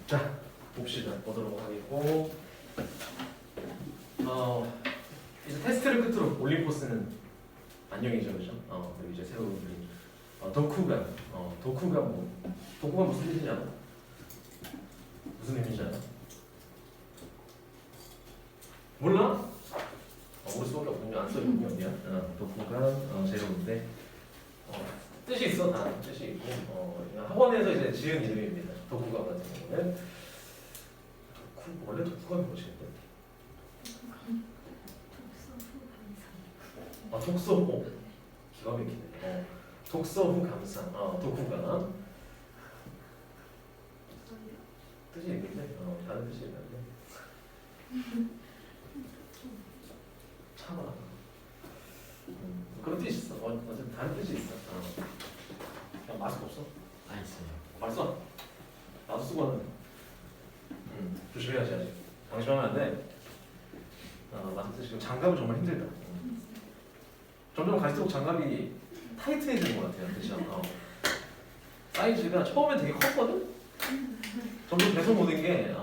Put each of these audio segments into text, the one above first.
자, 봅시다. 보도록 하겠고, 이제 테스트를 끝으로 올림포스는 안녕이죠, 그죠? 그리고 이제 새로운 우리 도쿠가 도쿠가 무슨 뜻이지 않아? 무슨 의미인지 알아? 몰라? 모를 수밖에 없군요. 안 써있군요. 미안. 도쿠가 재료인데 뜻이 있어. 다 뜻이 있고 학원에서 이제 지은 이름입니다. 도쿠가 같은 경우는 원래 독후감이 뭐지는데? 독서후 기가 막히네. 독서후 감상. 독후감 뜻이 있는데 다른 뜻이 있는데 참아. 그런 뜻이 있어. 어쨌든 다른 뜻이 있어. 그냥 마스크 없어? 안 있어요. 봤어? 나도 쓰고 하는데. 조심해야지 아직. 방심하면 안 돼. 마스크 지금 장갑은 정말 힘들다. 점점 갈수록 장갑이 타이트해지는 것 같아요. 그렇죠? 사이즈가 처음엔 되게 컸거든? 점점 계속 오는 게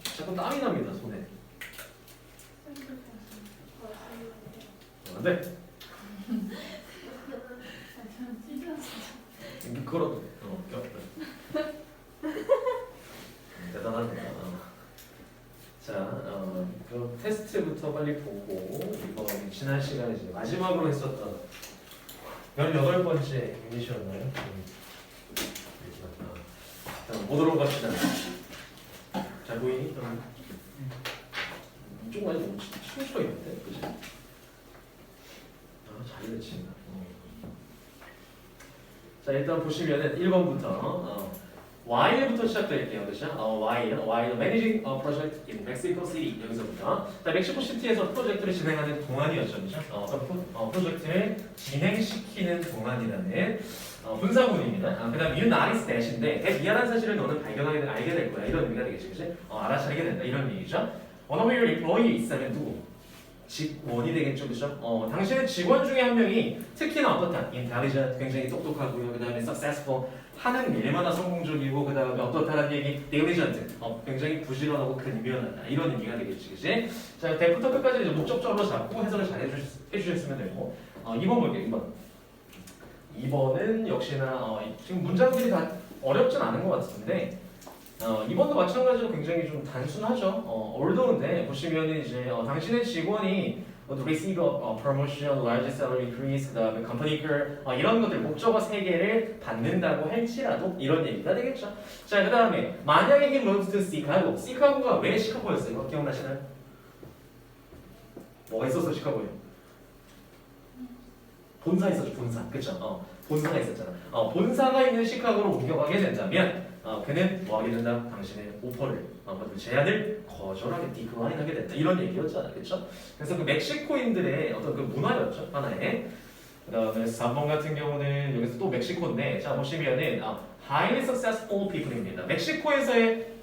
자꾸 땀이 납니다, 손에. 안 돼. 그거라도 껴. 대단하네. 자, 그럼 테스트부터 빨리 보고 이거 지난 시간에 이제 마지막으로 했었던 18번째 유닛이었나요? 보도록 합시다. 잘 보이니? 이쪽 많이 너무 치우쳐 있는데, 그치? 자리를 친다. 자, 일단 보시면은 1번부터 Y부터 시작될게요. 그렇죠? While managing a project in Mexico City 여기서부터 자, 멕시코 시티에서 프로젝트를 진행하는 동안이었죠. 그렇죠? 프로젝트를 진행시키는 동안이라는 분사구문입니다. 그 다음 United States인데 미안한 사실을 너는 알게 될 거야. 이런 의미가 되겠지. 그치? 알아차리게 된다. 이런 얘기죠. One of your employee 있으면 누구? 직원이 되겠죠, 그죠? 당신의 직원 중에 한 명이 특히나 어떻다? intelligent, 굉장히 똑똑하고요. 그 다음에 successful, 하는 일마다 성공적이고, 그 다음에 어떻다는 얘기, diligent, 굉장히 부지런하고 근면하다. 이런 의미가 되겠지, 그지? 자, 대부터 끝까지 이제 목적적으로 잡고 해석을 잘 해주셨으면 되고, 2번 볼게요, 2번. 2번은 역시나 지금 문장들이 다 어렵진 않은 것 같은데. 이번도 마찬가지로 굉장히 좀 단순하죠. 올드인데 보시면은 이제 당신의 직원이 receive a promotion, large salary increase, 그다음에 company girl 이런 것들 목적어 3개를 받는다고 할지라도 이런 얘기가 되겠죠. 자, 그다음에 만약에 he moved to Chicago, 시카고가 왜 시카고였어요? 기억나시나요? 뭐가 있었어 시카고에? 본사 있었죠, 본사. 그쵸? 본사가 있었잖아. 본사가 있는 시카고로 옮겨가게 된다면 그는 뭐 하게 된다? 당신의 오퍼를, 제안을 거절하게, 디클라인하게 된다. 이런 얘기였잖아. 그쵸? 그래서 그 멕시코인들의 어떤 그 문화였죠. 하나의. 그 다음에 3번 같은 경우는 여기서 또 멕시코인데, 자, 보시면은 highly successful people입니다. 멕시코에서의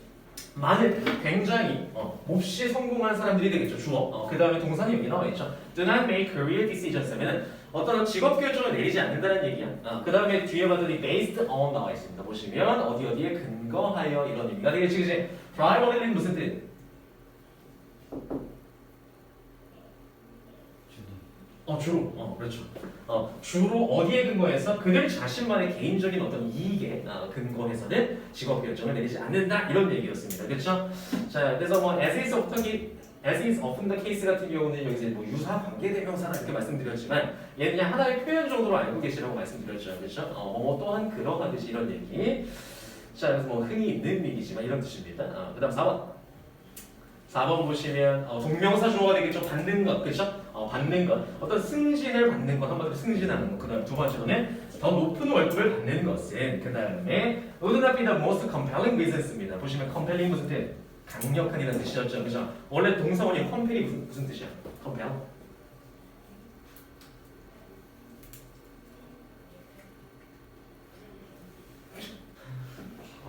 많은 굉장히 몹시 성공한 사람들이 되겠죠. 주어. 그 다음에 동사는 여기 나와 있죠. Do not make career decisions 하면은 어떤 직업 결정을 내리지 않는다는 얘기야. 그 다음에 뒤에 봤더니 based on 나와 있습니다. 보시면 어디에 근거하여 이런 의미가 되겠지. 그치? primarily 무슨 뜻? 주로. 그렇죠. 주로 어디에 근거해서 그들 자신만의 개인적인 어떤 이익에 근거해서는 직업 결정을 내리지 않는다. 이런 얘기였습니다. 그렇죠? 자, 그래서 뭐 as is often the case 같은 경우는 여기서 뭐 유사 관계대명사라 이렇게 말씀드렸지만 얘는 그냥 하나의 표현 정도로 알고 계시라고 말씀드렸죠. 그렇죠? 또한 그러하듯이 이런 얘기. 자, 그래서 뭐 흔히 있는 얘기지만 이런 뜻입니다. 그 다음 4번. 4번 보시면 동명사 주어가 되겠죠. 받는 것, 그렇죠? 받는 것, 어떤 승진을 받는 것, 한마디로 승진하는 것. 그 다음 두 번째로는 더 높은 월급을 받는 것은. 그 다음에 would not be the most compelling reasons입니다. 보시면 compelling 무슨 뜻? 강력한이라는 뜻이었죠, 그죠? 원래 동사원이 compel이 무슨 뜻이야? compel.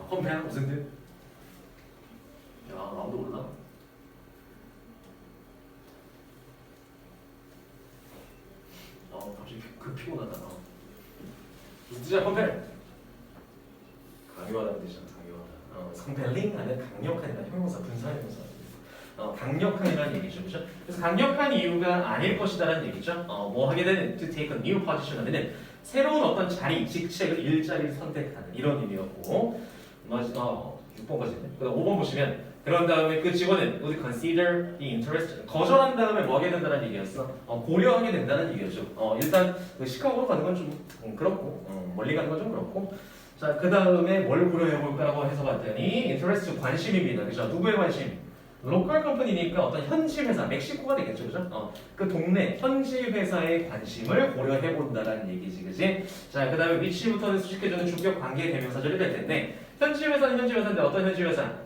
compel 무슨 뜻? 야, 나도 몰라. 갑자기 피곤하다. 무슨 뜻이야, compel? 강요하다는 뜻이야, 강요하다. compelling하는 강력한이라는 형용사 분사 형용사. 강력한이라는 얘기죠, 그렇죠? 그래서 강력한 이유가 아닐 것이다라는 얘기죠. 뭐 하게 되는 to take a new position 하면은 새로운 어떤 자리, 직책을 일자리를 선택하는 이런 의미였고, 6번까지. 그다음 5번 보시면 그런 다음에 그 직원은 would consider the interest 거절한 다음에 뭐 하게 된다는 얘기였어. 고려하게 된다는 얘기였죠. 일단 그 시카고로 가는 건 좀 그렇고 멀리 가는 건 좀 그렇고. 자, 그 다음에 뭘 고려해 볼까라고 해서 봤더니 interest 관심입니다. 그죠? 누구의 관심? 로컬 컴퍼니니까 어떤 현지 회사, 멕시코가 되겠죠, 그죠? 그 동네 현지 회사의 관심을 고려해 본다라는 얘기지, 그지? 자, 그 다음에 위치부터는 수식해주는 주격 관계 대명사절이 될 텐데 현지 회사는 현지 회사인데 어떤 현지 회사?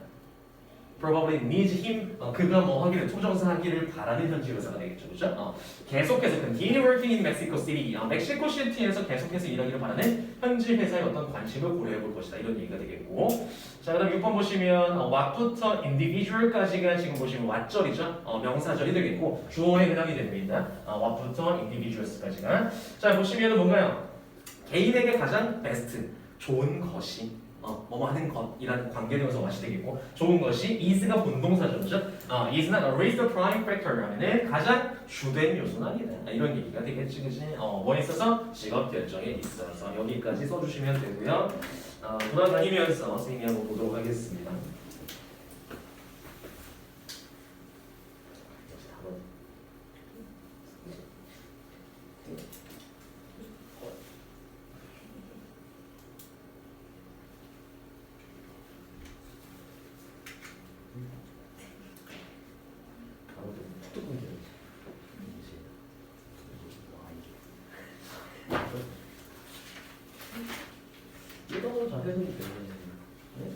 probably needs him. 그가 뭐 하기를 투정사하기를 바라는 현지 회사가 되겠죠, 그죠? 계속해서 continue working in Mexico City. 멕시코 시티에서 계속해서 일하기를 바라는 현지 회사의 어떤 관심을 고려해 볼 것이다. 이런 얘기가 되겠고. 자, 그다음 6번 보시면 what부터 individual까지가 지금 보시면 what절이죠. 명사절이 되겠고 주어에 해당이 됩니다. what부터 individuals까지가. 자, 보시면은 뭔가요? 개인에게 가장 베스트, 좋은 것이 뭐뭐 하는 것이라는 관계대명사 what이 되겠고 좋은 것이 is가 본동사죠, 그죠? is not always the prime factor 하면은 가장 주된 요소는 아니다. 이런 얘기가 되겠지, 그지? 뭐에 있어서 직업 결정에 있어서 여기까지 써주시면 되고요. 돌아다니면서 선생님이 한번 보도록 하겠습니다. 이거 잘 해도 되네. 네?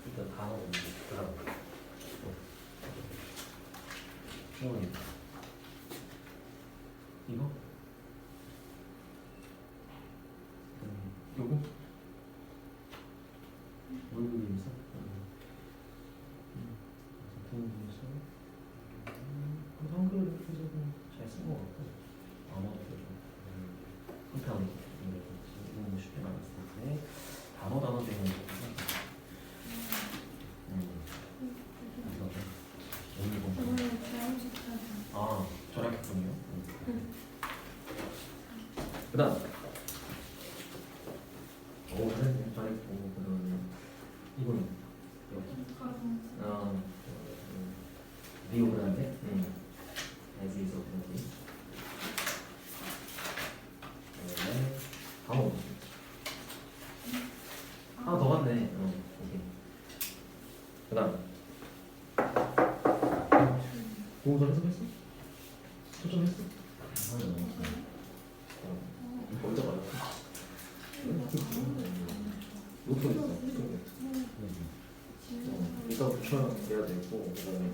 일단 단어 먼저 그다음 주어입니다. 이거? 요거? 월급임사? 한글을 이렇게 해서 잘쓴 것 같고 아마도 한편 너무 쉽게 나왔을 텐데 단어 되는 절약했군요. 그다음 잘했고 그다음에 이거는 리오그란데 as is of the 다음 하나 더 갔네. 오케이. 그다음 공부 해석했어? 초점했어? 이거 어디다 말했어? 놓고 있어. 일단 붙여야 되고 그다음에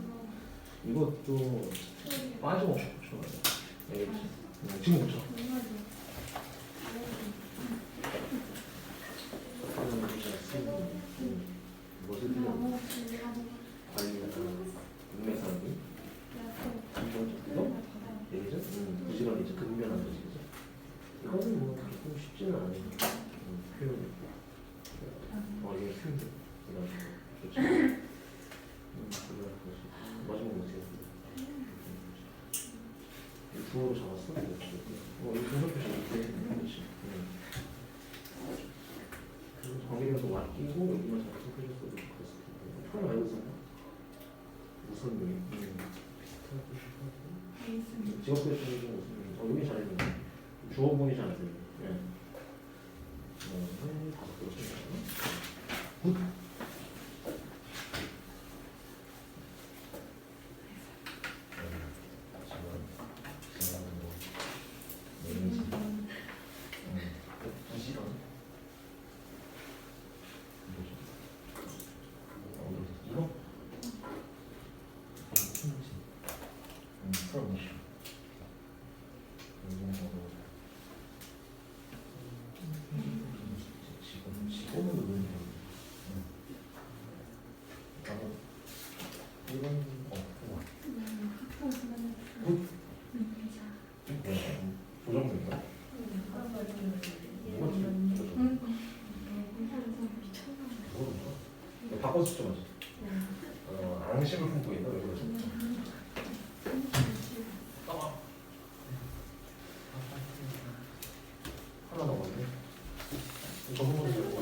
이것도 빠짐없이 붙여야 돼. 알겠지? 지금 붙여. 무엇을 들려? 인맥사람이 이거? 얘기죠? 부지런히 근면한 거지, 그죠? 이거는 뭐 그렇게 쉽지는 않아요. 표현이. 이거 힘들. 그렇죠. 마지막 뭐지? 주어로 잡았어? 이거 중간 표시 이렇게. 그렇지. 관계에서 맡기고 여기만 잘 선택해줬어도 그랬을 텐데 처음 알겠어요? 무슨 의미? 직업 결정이 좀 무슨 여기 잘했네. 주어분이 잘했네. 다섯 개로 생각하나? 굿. 버스 좀 하지. 앙심을 품고 있나? 왜 그러지? 하나 넘었네. 저번 번도 되고.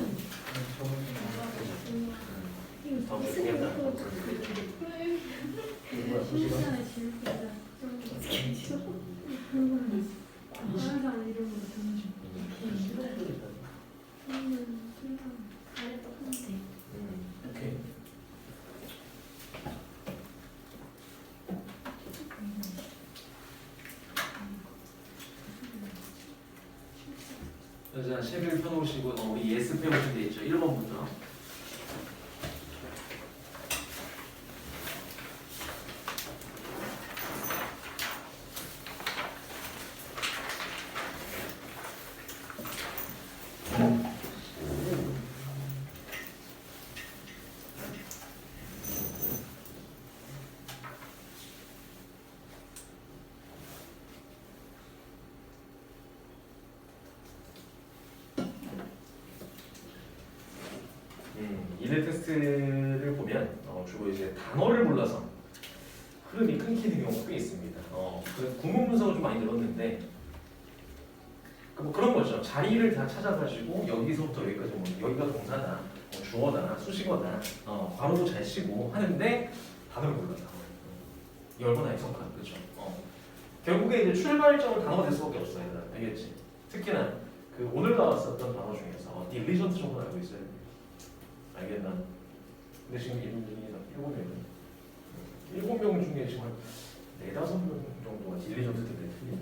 다음 주에 보겠다. 뭐야, 소식아? 오케이. 자, 책을 펴놓으시고 우리 예스 펴보시면 돼 있죠. 1번부터. 이들 테스트를 보면 주로 이제 단어를 몰라서 흐름이 끊기는 경우가 꽤 있습니다. 그 구문 분석을 좀 많이 늘었는데 뭐 그런 거죠. 자리를 다 찾아가지고 여기서부터 여기까지 뭐 여기가 동사다, 주어다, 수식어다, 괄호도 잘 치고 하는데 단어를 몰라요. 열번 해석한 그죠. 결국에 이제 출발점을 단어가 될 수밖에 없어요. 알겠지? 특히나 그 오늘 나왔었던 단어 중에서 diligent 정도는 알고 있어요. 알겠나? 근데 지금 이분 중에 7명 중에 지금 한 4, 5명 정도가 딜리전트 때문에 틀린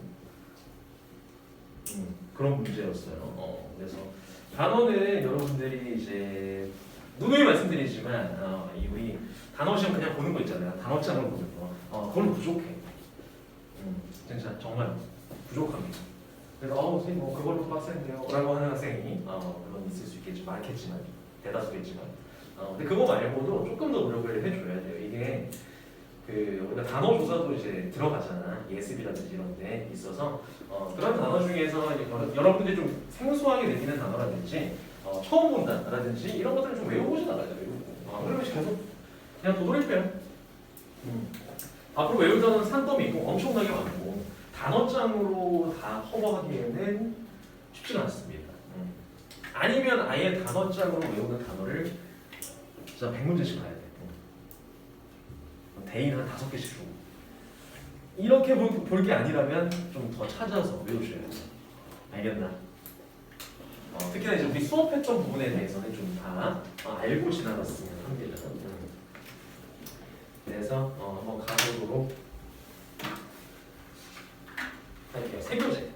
그런 문제였어요. 그래서 단어는 여러분들이 이제 누누이 말씀드리지만 우리 단어 시험 그냥 보는 거 있잖아요. 단어장을 보는 거. 그걸로 부족해. 진짜 정말 부족합니다. 그래서 선생님 그걸로 빡센데요 라고 하는 학생이 물론 있을 수 있겠지, 많겠지만 대다수겠지만 근데 그거 말고도 조금 더 노력을 해줘야 돼요. 이게 그 우리가 단어 조사도 이제 들어가잖아. 예습이라든지 이런 데 있어서 그런 단어 중에서 여러분들이 좀 생소하게 느끼는 단어라든지 처음 본다라든지 이런 것들을 좀 외워보지 나가야 돼요. 그러면 계속 그냥 도돌이빼요. 앞으로 외울 단어는 산더미 있고 엄청나게 많고 단어장으로 다 커버하기에는 쉽지가 않습니다. 아니면 아예 단어장으로 외우는 단어를 진짜 100문제씩 봐야 돼. 대인 한 5개씩 주고. 이렇게 볼 게 아니라면 좀 더 찾아서 외우셔야 돼요. 알겠나? 특히나 이제 우리 수업했던 부분에 대해서는 좀 다 알고 지나갔으면 합니다. 그래서 한번 가보도록 할게요. 세 교재.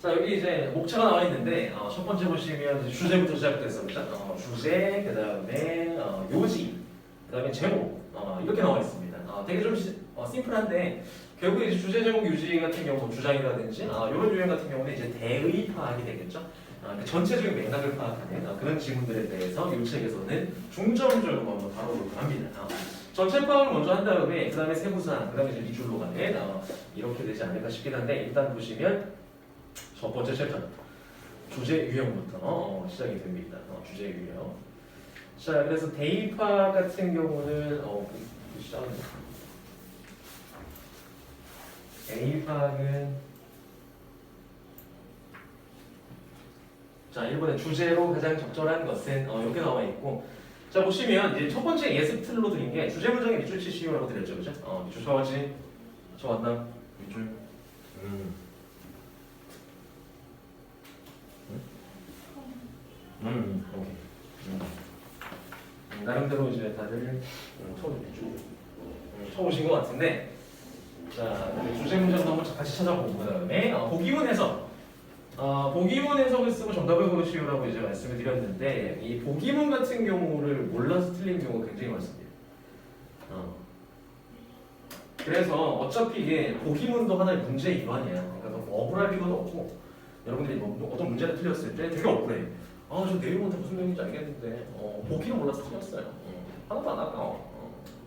자, 여기 이제 목차가 나와 있는데 첫 번째 보시면 이제 주제부터 시작돼서 주제, 그 다음에 요지, 그 다음에 제목 이렇게 나와 있습니다. 되게 좀 심플한데 결국에 이제 주제, 제목, 요지 같은 경우 주장이라든지 이런 유형 같은 경우는 이제 대의 파악이 되겠죠. 그 전체적인 맥락을 파악하는 그런 지문들에 대해서 이 책에서는 중점적으로 한번 다뤄보려고 합니다. 전체 파악을 먼저 한 다음에 그 다음에 세부사항, 그 다음에 이제 미줄로 가는 이렇게 되지 않을까 싶긴 한데 일단 보시면 첫 번째 챕터 주제 유형부터 시작이 됩니다. 주제 유형. 자, 그래서 대입파 같은 경우는 대입파는 자 1번에 주제로 가장 적절한 것은 이렇게 나와 있고 자 보시면 이제 첫 번째 예습 틀로 드린 게 주제 문장에 밑줄 치시오라고 드렸죠, 그죠? 밑줄 쳐왔지? 쳐왔나? 밑줄. 오케이. 나름대로 이제 다들 쳐오신 것 같은데, 자 주제 문장도 한번 같이 찾아보고 그다음에 보기문 해석, 보기문 해석을 쓰고 정답을 고르시오라고 이제 말씀을 드렸는데 이 보기문 같은 경우를 몰라서 틀린 경우가 굉장히 많습니다. 그래서 어차피 이게 보기문도 하나의 문제의 일환이야. 그러니까 너무 억울할 필요도 없고 여러분들이 뭐 어떤 문제를 틀렸을 때 되게 억울해. 저 내용은 다 무슨 내용인지 알겠는데 보기는 몰라서 틀렸어요. 하나도 안 아까워.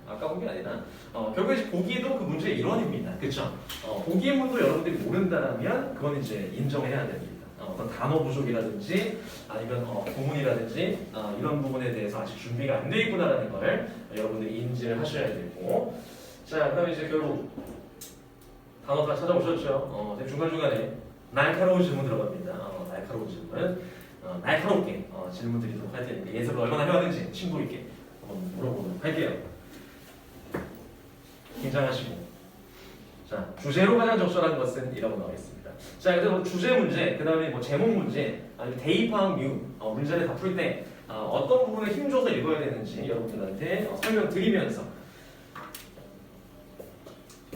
아까 본 게 아니라 결국에 이제 보기도 그 문제의 일원입니다. 그렇죠? 보기문도 여러분들이 모른다라면 그건 이제 인정해야 됩니다. 어떤 단어 부족이라든지 아니면 구문이라든지 이런 부분에 대해서 아직 준비가 안 돼 있구나라는 걸 여러분들이 인지를 하셔야 되고 자 그다음에 이제 결국 단어 다 찾아오셨죠? 중간중간에 날카로운 질문 들어갑니다. 날카로운 질문 날카롭게 질문 드리도록 할 테니까 예습을 얼마나 해왔는지 친구 있게 한번 물어보도록 할게요. 긴장하시고 자 주제로 가장 적절한 것은 이라고 나와 있습니다. 자 그래서 주제 문제, 그 다음에 뭐 제목 문제, 아니면 대입항 뮤 문제를 다 풀 때 어떤 부분을 힘줘서 읽어야 되는지 여러분들한테 설명드리면서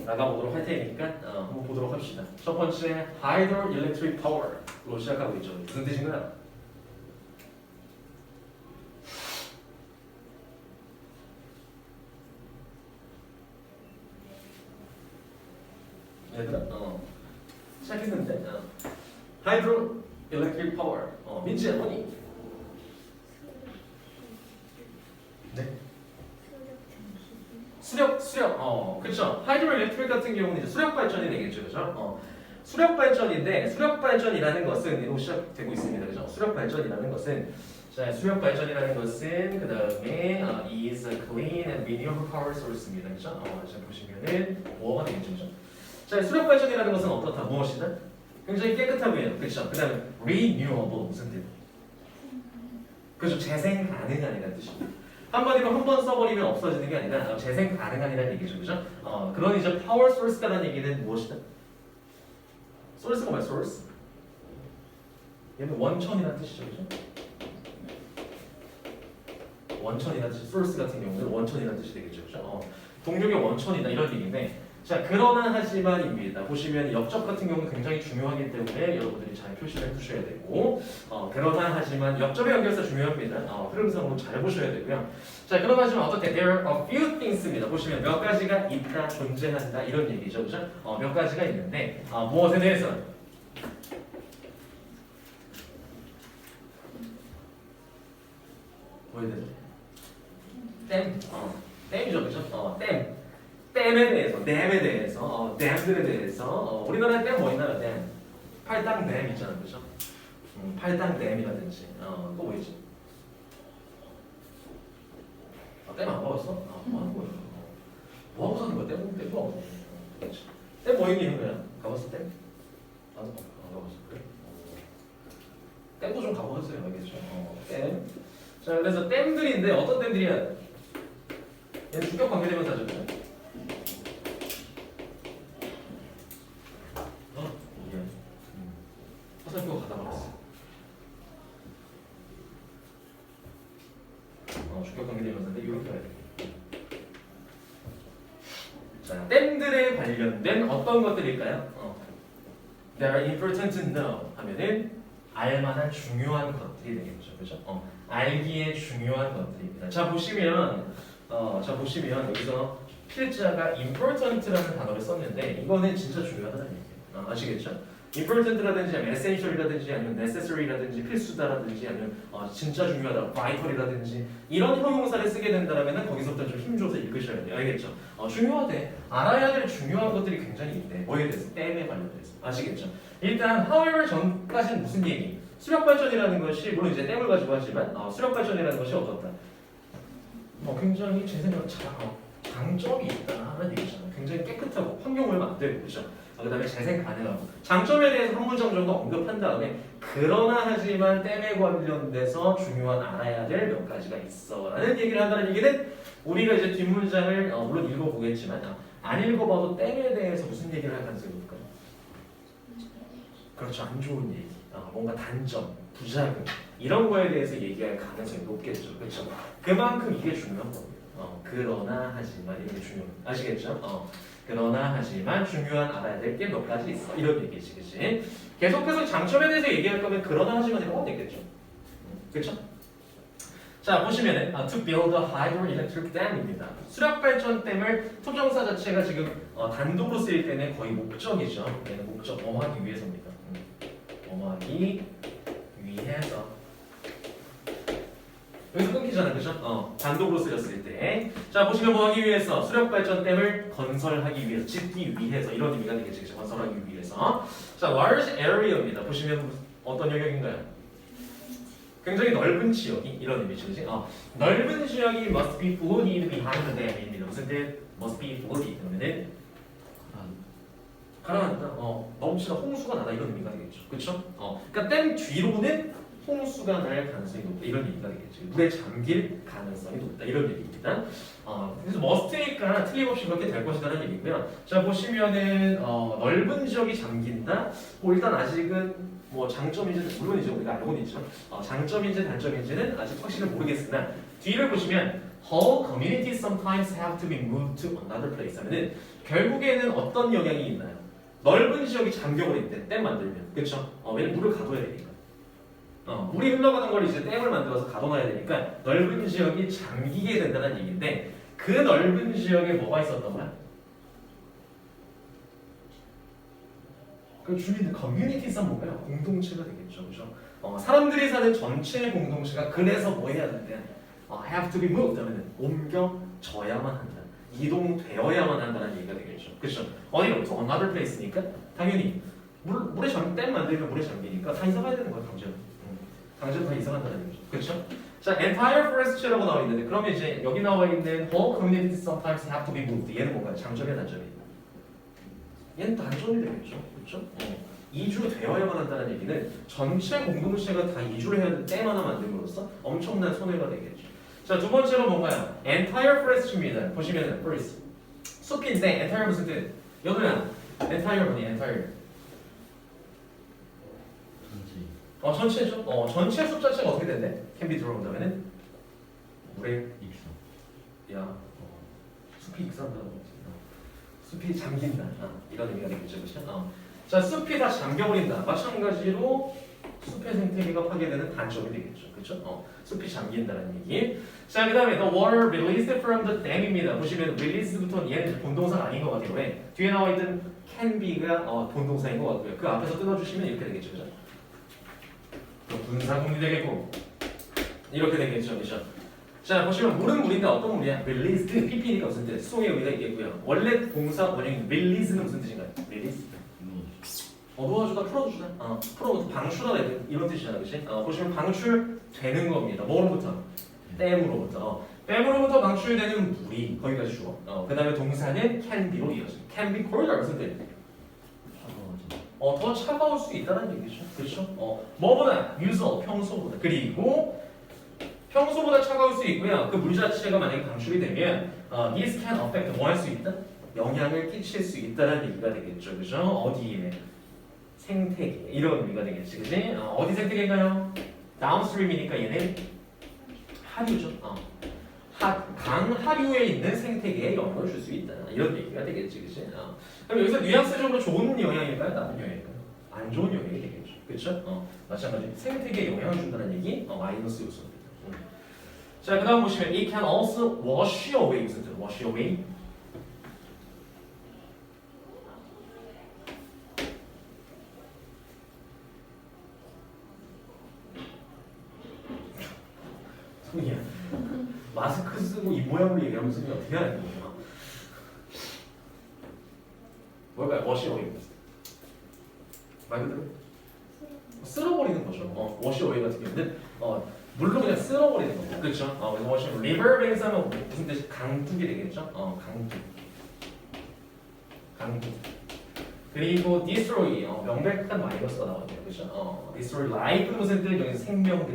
나가보도록 할 테니까 한번 보도록 합시다. 첫 번째 Hydroelectric Power로 시작하고 있죠. 무슨 뜻인가요? 얘들아, 시작했는데 Hydroelectric Power 민지야 뭐니? 네? 수력, 그렇죠. 하이드로엘렉트릭 같은 경우는 이제 수력 발전이 되겠죠, 그렇죠? 수력 발전인데 수력 발전이라는 것은 이로 시작되고 있습니다, 그렇죠? 수력 발전이라는 것은 자, 수력 발전이라는 것은 그 다음에 is a clean and renewable power source입니다, 그렇죠? 자 보시면은 뭐가 되겠죠, 그렇죠? 자, 수력 발전이라는 것은 어떻다, 무엇이다? 굉장히 깨끗하고요, 그렇죠? 그 다음에 renewable 무슨 뜻? 그렇죠, 재생 가능한이라는 뜻입니다. 한번 이거 한 번 써버리면 없어지는 게 아니라 재생 가능한이라는 얘기죠, 그죠? 그런 이제 파워 소스라는 얘기는 무엇이다? 소스가 뭐야, 소스? 얘는 원천이라는 뜻이죠, 그죠? 원천이라는 뜻, 소스 같은 경우는 원천이라는 뜻이 되겠죠, 그죠? 동력의 원천이다 이런 얘기인데, 자 그러나 하지만입니다. 보시면 역적 같은 경우는 굉장히 중요하기 때문에 여러분들이 잘 표시를 해두셔야 되고, 그러나 하지만 역접의 연결사 중요합니다. 흐름상으로 잘 보셔야 되고요. 자 그러나 하지만 어떻게 there are a few things입니다. 보시면 몇 가지가 있다, 존재한다 이런 얘기죠, 그죠? 몇 가지가 있는데 무엇에 대해서? 뭐에 대해서? 댐이죠, 그죠? 댐에 대해서, 댐에 대해서, 댐들에 대해서 우리나라에 댐 뭐 있나요? 댐 팔당 댐 있잖아, 그죠? 팔당 댐이라든지 또 뭐 있지? 댐 안 가봤어? 뭐 하는 거야? 뭐 하고 사는 거야? 댐 뭐 하고 사는 거야? 댐 뭐 있니, 형이야? 가봤어, 댐? 안 가봤어, 그래? 댐도 좀 가보셨어요, 알겠죠? 댐. 자, 그래서 댐들인데 어떤 댐들이야? 얘는 주격 관계대명사죠, 그죠? 화살표가 가다 말았어. 주격 관계대명사인데 이렇게 가야 돼. 자, 댐들에 관련된 어떤 것들일까요? They are important to know 하면은 알만한 중요한 것들이 되겠죠, 그죠? 알기에 중요한 것들입니다. 자 보시면 여기서 필자가 important라는 단어를 썼는데 이거는 진짜 중요하다는 얘기예요. 아시겠죠? important라든지 아니면 essential이라든지 아니면 necessary라든지 필수다라든지 아니면 진짜 중요하다, vital이라든지 이런 형용사를 쓰게 된다면 거기서부터 좀 힘줘서 읽으셔야 돼요. 알겠죠? 중요하대. 알아야 될 중요한 것들이 굉장히 있대. 뭐에 대해서? 댐에 관련돼서. 아시겠죠? 일단 however 전까지는 무슨 얘기? 수력 발전이라는 것이 물론 이제 댐을 가지고 하지만 수력 발전이라는 것이 어떻다? 굉장히 제 생각 장점이 있다는 얘기잖아요. 굉장히 깨끗하고 환경오염 안 되고 그렇죠? 그 다음에 재생 가능하고 장점에 대해서 한 문장 정도 언급한 다음에 그러나 하지만 댐에 관련돼서 중요한 알아야 될 몇 가지가 있어 라는 얘기를 한다는 얘기는 우리가 이제 뒷문장을 물론 읽어보겠지만 안 읽어봐도 댐에 대해서 무슨 얘기를 할 가능성이 있을까요? 그렇죠, 안 좋은 얘기, 뭔가 단점, 부작용 이런 거에 대해서 얘기할 가능성이 높겠죠, 그렇죠? 그만큼 이게 중요한 겁니다. 그러나 하지만 이게 중요해요. 아시겠죠? 그러나 하지만 중요한 알아야 될 게 몇 가지 있어 이런 얘기지, 그치? 계속해서 장점에 대해서 얘기할 거면 그러나 하지만이라고 하면 되겠죠, 그렇죠? 자 보시면은 to build a hydroelectric dam입니다. 수력 발전댐을 투정사 자체가 지금 단독으로 쓰일 때는 거의 목적이죠. 얘는 목적, 뭐하기 위해서입니다. 뭐하기 위해서. 여기서 끊기죠. 쓰잖아, 그죠? 단독으로 쓰였을 때. 자, 보시면 뭐 하기 위해서? 수력발전댐을 건설하기 위해서, 짓기 위해서 이런 의미가 되겠지, 그죠? 건설하기 위해서. 자, large area입니다. 보시면 어떤 영역인가요? 굉장히 넓은 지역이 이런 의미죠, 그지? 넓은 지역이 must be flooded behind the dam입니다. 무슨 뜻? must be flooded 그러면은 가라앉다. 넘치다, 홍수가 나다 이런 의미가 되겠죠, 그렇죠? 그러니까 댐 뒤로는 홍수가 날 가능성이 높다 이런 얘기가 되겠죠. 물에 잠길 가능성이 높다 이런 얘기입니다. 그래서 must니까 틀림없이 그렇게 될 것이라는 얘기고요. 자 보시면은 넓은 지역이 잠긴다. 뭐 일단 아직은 뭐 장점인지 물론이죠 우리가 알고는 있죠. 장점인지 단점인지는 아직 확실히 모르겠으나 뒤를 보시면 whole communities sometimes have to be moved to another place 하면은 결국에는 어떤 영향이 있나요? 넓은 지역이 잠겨버릴 때 댐 만들면 그렇죠? 왜냐면 물을 가둬야 되니까. 물이 흘러가는 걸 이제 댐을 만들어서 가둬놔야 되니까 넓은 지역이 잠기게 된다는 얘기인데 그 넓은 지역에 뭐가 있었던 거야? 그 주민들 커뮤니티상 뭔가요? 공동체가 되겠죠, 그렇죠? 사람들이 사는 전체 공동체가 그래서 뭐 해야 된대? have to be moved 하면은 옮겨져야만 한다, 이동되어야만 한다는 얘기가 되겠죠, 그렇죠? 어디로? to another place니까 당연히 물에 댐 만들면 물에 잠기니까 다 이사 가야 되는 거야, 당장 다 이사간다는 얘기죠. 그렇죠? 자, entire forest라고 나와 있는데 그러면 이제 여기 나와 있는 whole communities sometimes have to be moved. 얘는 뭔가요? 장점이야, 단점이야? 얘는 단점이 되겠죠. 그렇죠? 이주되어야만 한다는 얘기는 전체 공동체가 다 이주를 해야 되는 댐 하나 만듦으로써 엄청난 손해가 되겠죠. 자, 두 번째로 뭔가요? entire forest입니다. 보시면은 forest 숲인데 entire 무슨 뜻? 여기는 entire 뭐니? entire 전체죠. 전체 숲 자체가 어떻게 된대? can be 들어온다면은 물에 야 숲이 익산다는 거지. 숲이 잠긴다. 이런 의미가 되겠죠, 그렇죠? 자, 숲이 다 잠겨버린다. 마찬가지로 숲의 생태계가 파괴되는 단점이 되겠죠, 그렇죠? 숲이 잠긴다는 얘기. 자, 그다음에 the water released from the dam입니다. 보시면 release부터 얘는 본동사가 아닌 것 같아요. 왜? 뒤에 나와 있던 can be가 본동사인 것 같고요. 그 앞에서 끊어주시면 이렇게 되겠죠, 그렇죠? 분사공이 되겠고 이렇게 되겠죠, 그렇죠? 자 보시면 물은 물인데 어떤 물이야? released, pp니까 무슨 뜻? 수동의 의미가 있겠고요. 원래 동사 원형인 release는 무슨 뜻인가요? release 도와주다, 풀어주다, 풀어부터 방출하다 이런 뜻이잖아, 그렇지? 보시면 방출되는 겁니다. 뭐로부터? 댐으로부터. 댐으로부터 방출되는 물이 거기까지 주어. 그 다음에 동사는 can be로 이어집니다. can be colder 무슨 뜻? 더 차가울 수 있다는 얘기죠. 그렇죠? 뭐보다? usual, 평소보다. 그리고 평소보다 차가울 수 있고요. 그 물 자체가 만약에 방출이 되면 this can affect 뭐 할 수 있다? 영향을 끼칠 수 있다는 얘기가 되겠죠. 그죠? 어디에? 생태계. 이런 의미가 되겠지. 그지? 어디 생태계인가요? downstream이니까 얘는 하류죠. 강 하류에 있는 생태계에 영향을 줄 수 있다. 이런 얘기가 되겠지. 그지? 그럼 여기서 뉘앙스적으로 좋은 영향일까요? 나쁜 영향일까요? 안 좋은 영향이 되겠죠. 그렇죠? 마찬가지로 생태계에 영향을 준다는 얘기 마이너스 요소입니다. 자, 그 다음 보시면 it can also wash away 무슨 뜻? wash away 소리야. 마스크 쓰고 이 모양으로 얘기하면 소리 어떻게 하는 거야? 뭘까요? wash away 말 그대로 쓸어버리는 거죠. wash away 같은 경우는 물로 그냥 쓸어버리는 거고, 그렇죠? 그래서 워싱 리버 뱅스 하면 무슨 뜻이? 강둑이 되겠죠? 강둑. 그리고 destroy 명백한 마이너스가 나왔네요, 그렇죠? destroy life 무슨 뜻? 여기 생명이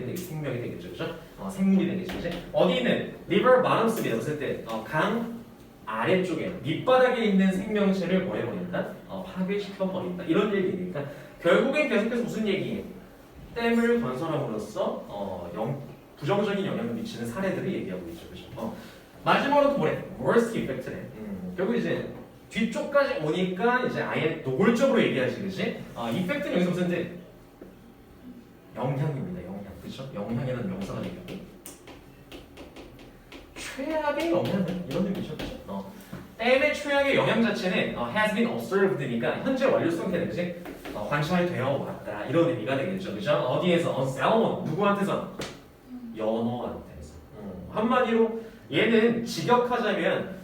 되겠죠, 그렇죠? 생물이 되겠죠, 그렇죠? 어디 있는 river bottoms입니다, 무슨 뜻? 강 아래쪽에 밑바닥에 있는 생명체를 뭐 해버린다? 파괴시켜 버린다. 이런 얘기니까 결국엔 계속해서 무슨 얘기예요? 댐을 건설함으로써 부정적인 영향을 미치는 사례들을 얘기하고 있죠, 그렇죠? 마지막으로 또 뭐래? worst effect네. 결국 이제 뒤쪽까지 오니까 이제 아예 노골적으로 얘기하지, 그렇지? effect는 여기서 무슨 뜻? 영향입니다, 영향, 그렇죠? 영향이라는 명사가 되겠고 최악의 영향 이런 의미죠, 그렇죠? 댐의 최악의 영향 자체는 has been observed니까 현재 완료 상태는 그치? 관찰되어 왔다 이런 의미가 되겠죠, 그죠? 어디에서? on Salmon 누구한테서? 연어한테서. 한마디로 얘는 직역하자면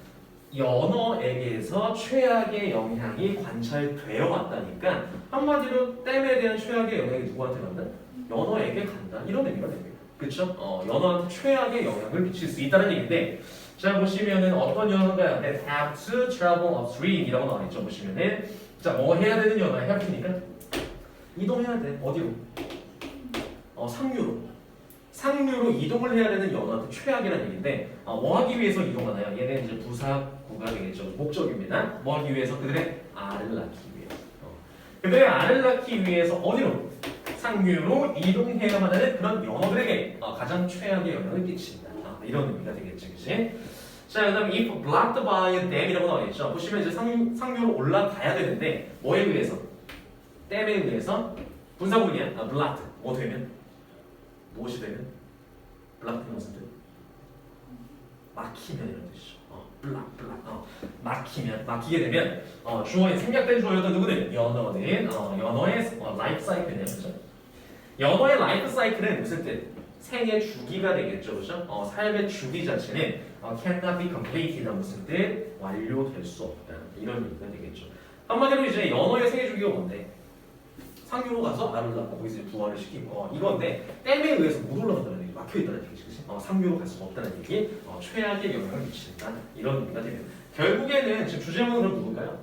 연어에게서 최악의 영향이 관찰되어 왔다니까 한마디로 댐에 대한 최악의 영향이 누구한테 간다? 연어에게 간다. 이런 의미가 됩니다. 그쵸? 연어한테 최악의 영향을 미칠 수 있다는 얘기인데 자 보시면은 어떤 연어가 They have to travel upstream 이라고 나와있죠. 보시면은 자 뭐 해야 되는 연어야? 해프니까 이동해야 돼. 어디로? 상류로. 상류로 이동을 해야 되는 연어한테 최악이라는 얘기인데 뭐 하기 위해서 이동하나요? 얘는 이제 부사구가 되겠죠. 목적입니다. 뭐 하기 위해서? 그들의 알을 낳기 위해서. 그들의 알을 낳기 위해서 어디로? 상류로 이동해야만 하는 그런 연어들에게 가장 최악의 영향을 끼친다. 이런 의미가 되겠죠. 그치? 자, 그 다음에 if blocked by a dam이라고 나와있죠. 보시면 이제 상류로 올라가야 되는데 뭐에 의해서? 댐에 의해서 분사구이야. blocked. 뭐 되면? 무엇이 되면? block는 무슨 뜻? 막히면 이런 뜻이죠. 막히면, 막히게 되면 주어인 생략된 주어였던 누구는? 연어는 연어의 라이프 사이클이네요. 그죠? 연어의 라이프 사이클은 무슨 뜻? 생의 주기가 되겠죠. 그죠? 삶의 주기 자체는 cannot be completed 무슨 뜻? 완료될 수 없다. 이런 의미가 되겠죠. 한마디로 이제 연어의 생의 주기가 뭔데? 상류로 가서 알을 낳고 거기서 이제 부화를 시키고 이건데 댐에 의해서 못 올라간다는 얘기, 막혀있다는 얘기지. 상류로 갈 수가 없다는 얘기, 최악의 영향을 미친다. 이런 의미가 됩니다. 결국에는 지금 주제문은 누굴까요?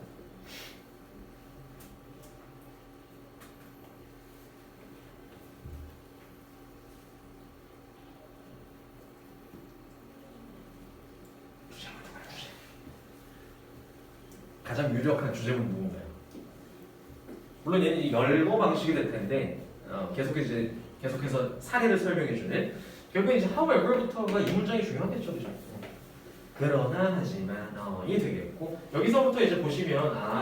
가장 유력한 주제문은 누군가요? 물론 얘는 열거 방식이 될 텐데 계속해서 사례를 설명해주는 결국엔 이제 however부터가 이 문장이 중요하겠죠, 그죠? 그러나 하지만 이 되겠고 여기서부터 이제 보시면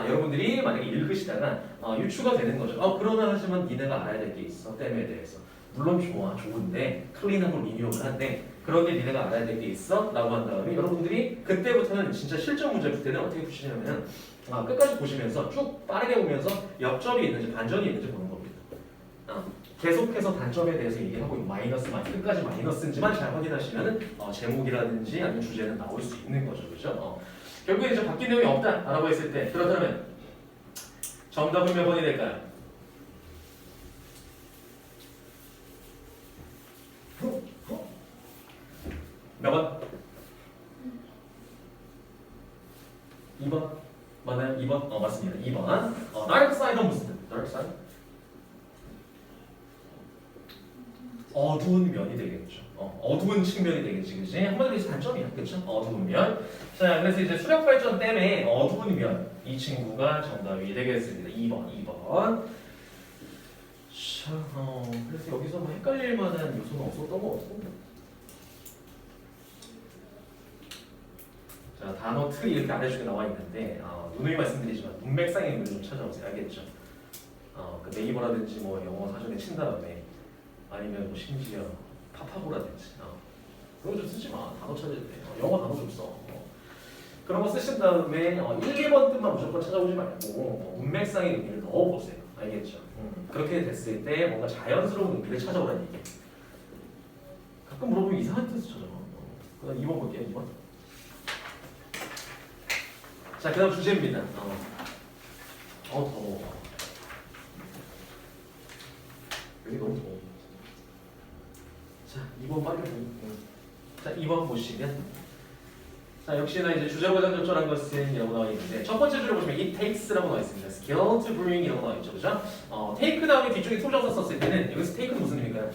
여러분들이 만약에 읽으시다가 유추가 되는 거죠. 그러나 하지만 니네가 알아야 될 게 있어 댐에 대해서. 물론 좋은데 클린하고 리뉴얼을 한데 그런데 니네가 알아야 될 게 있어? 라고 한 다음에 여러분들이 그때부터는 진짜 실전 문제 풀 때는 어떻게 푸시냐면 끝까지 보시면서 쭉 빠르게 보면서 역점이 있는지 반전이 있는지 보는 겁니다. 계속해서 단점에 대해서 얘기하고 마이너스 끝까지 마이너스인지만 잘 확인하시면 제목이라든지 아니면 주제는 나올 수 있는 거죠. 그죠? 결국에 이제 바뀐 내용이 없다라고 했을 때 그렇다면 정답은 몇 번이 될까요? 몇 번? 2번? 맞나요? 2번? 맞습니다. 2번. dark side은 무슨 뜻? dark side? 어두운 면이 되겠죠. 어두운 측면이 되겠지, 그치? 한마디로 이제 단점이야, 그쵸? 어두운 면. 자, 그래서 이제 수력 발전 때문에 어두운 면. 이 친구가 정답이 되겠습니다. 2번. 자, 그래서 여기서 뭐 헷갈릴 만한 요소는 없었던 것 같고. 자, 단어 틀이 이렇게 아래쪽에 나와 있는데, 누누이 말씀드리지만 문맥상의 의미를 좀 찾아보세요. 알겠죠? 그 네이버라든지 뭐 영어 사전에 친 다음에 아니면 뭐 심지어 파파고라든지 그런 거 좀 쓰지 마. 단어 찾을 때 영어 단어 좀 써. 그런 거 쓰신 다음에 1, 2번 뜻만 무조건 찾아보지 말고 문맥상의 의미를 넣어보세요. 알겠죠? 그렇게 됐을 때 뭔가 자연스러운 의미를 찾아오라는 얘기. 가끔 물어보면 이상한 뜻을 찾아봐. 그 다음 2번 볼게요. 2번. 자, 그 다음 주제입니다. 더워. 여기 너무 더워. 자, 2번 빨리 자, 2번 보시면 자, 역시나 이제 주제로 가장 적절한 것은 이라고 나와 있는데 첫 번째 줄을 보시면 it takes라고 나와 있습니다. skill to bring 이라고 나와 있죠. 그죠? take 다음에 뒤쪽에 토정사 썼을 때는 여기서 take는 무슨 의미일까요?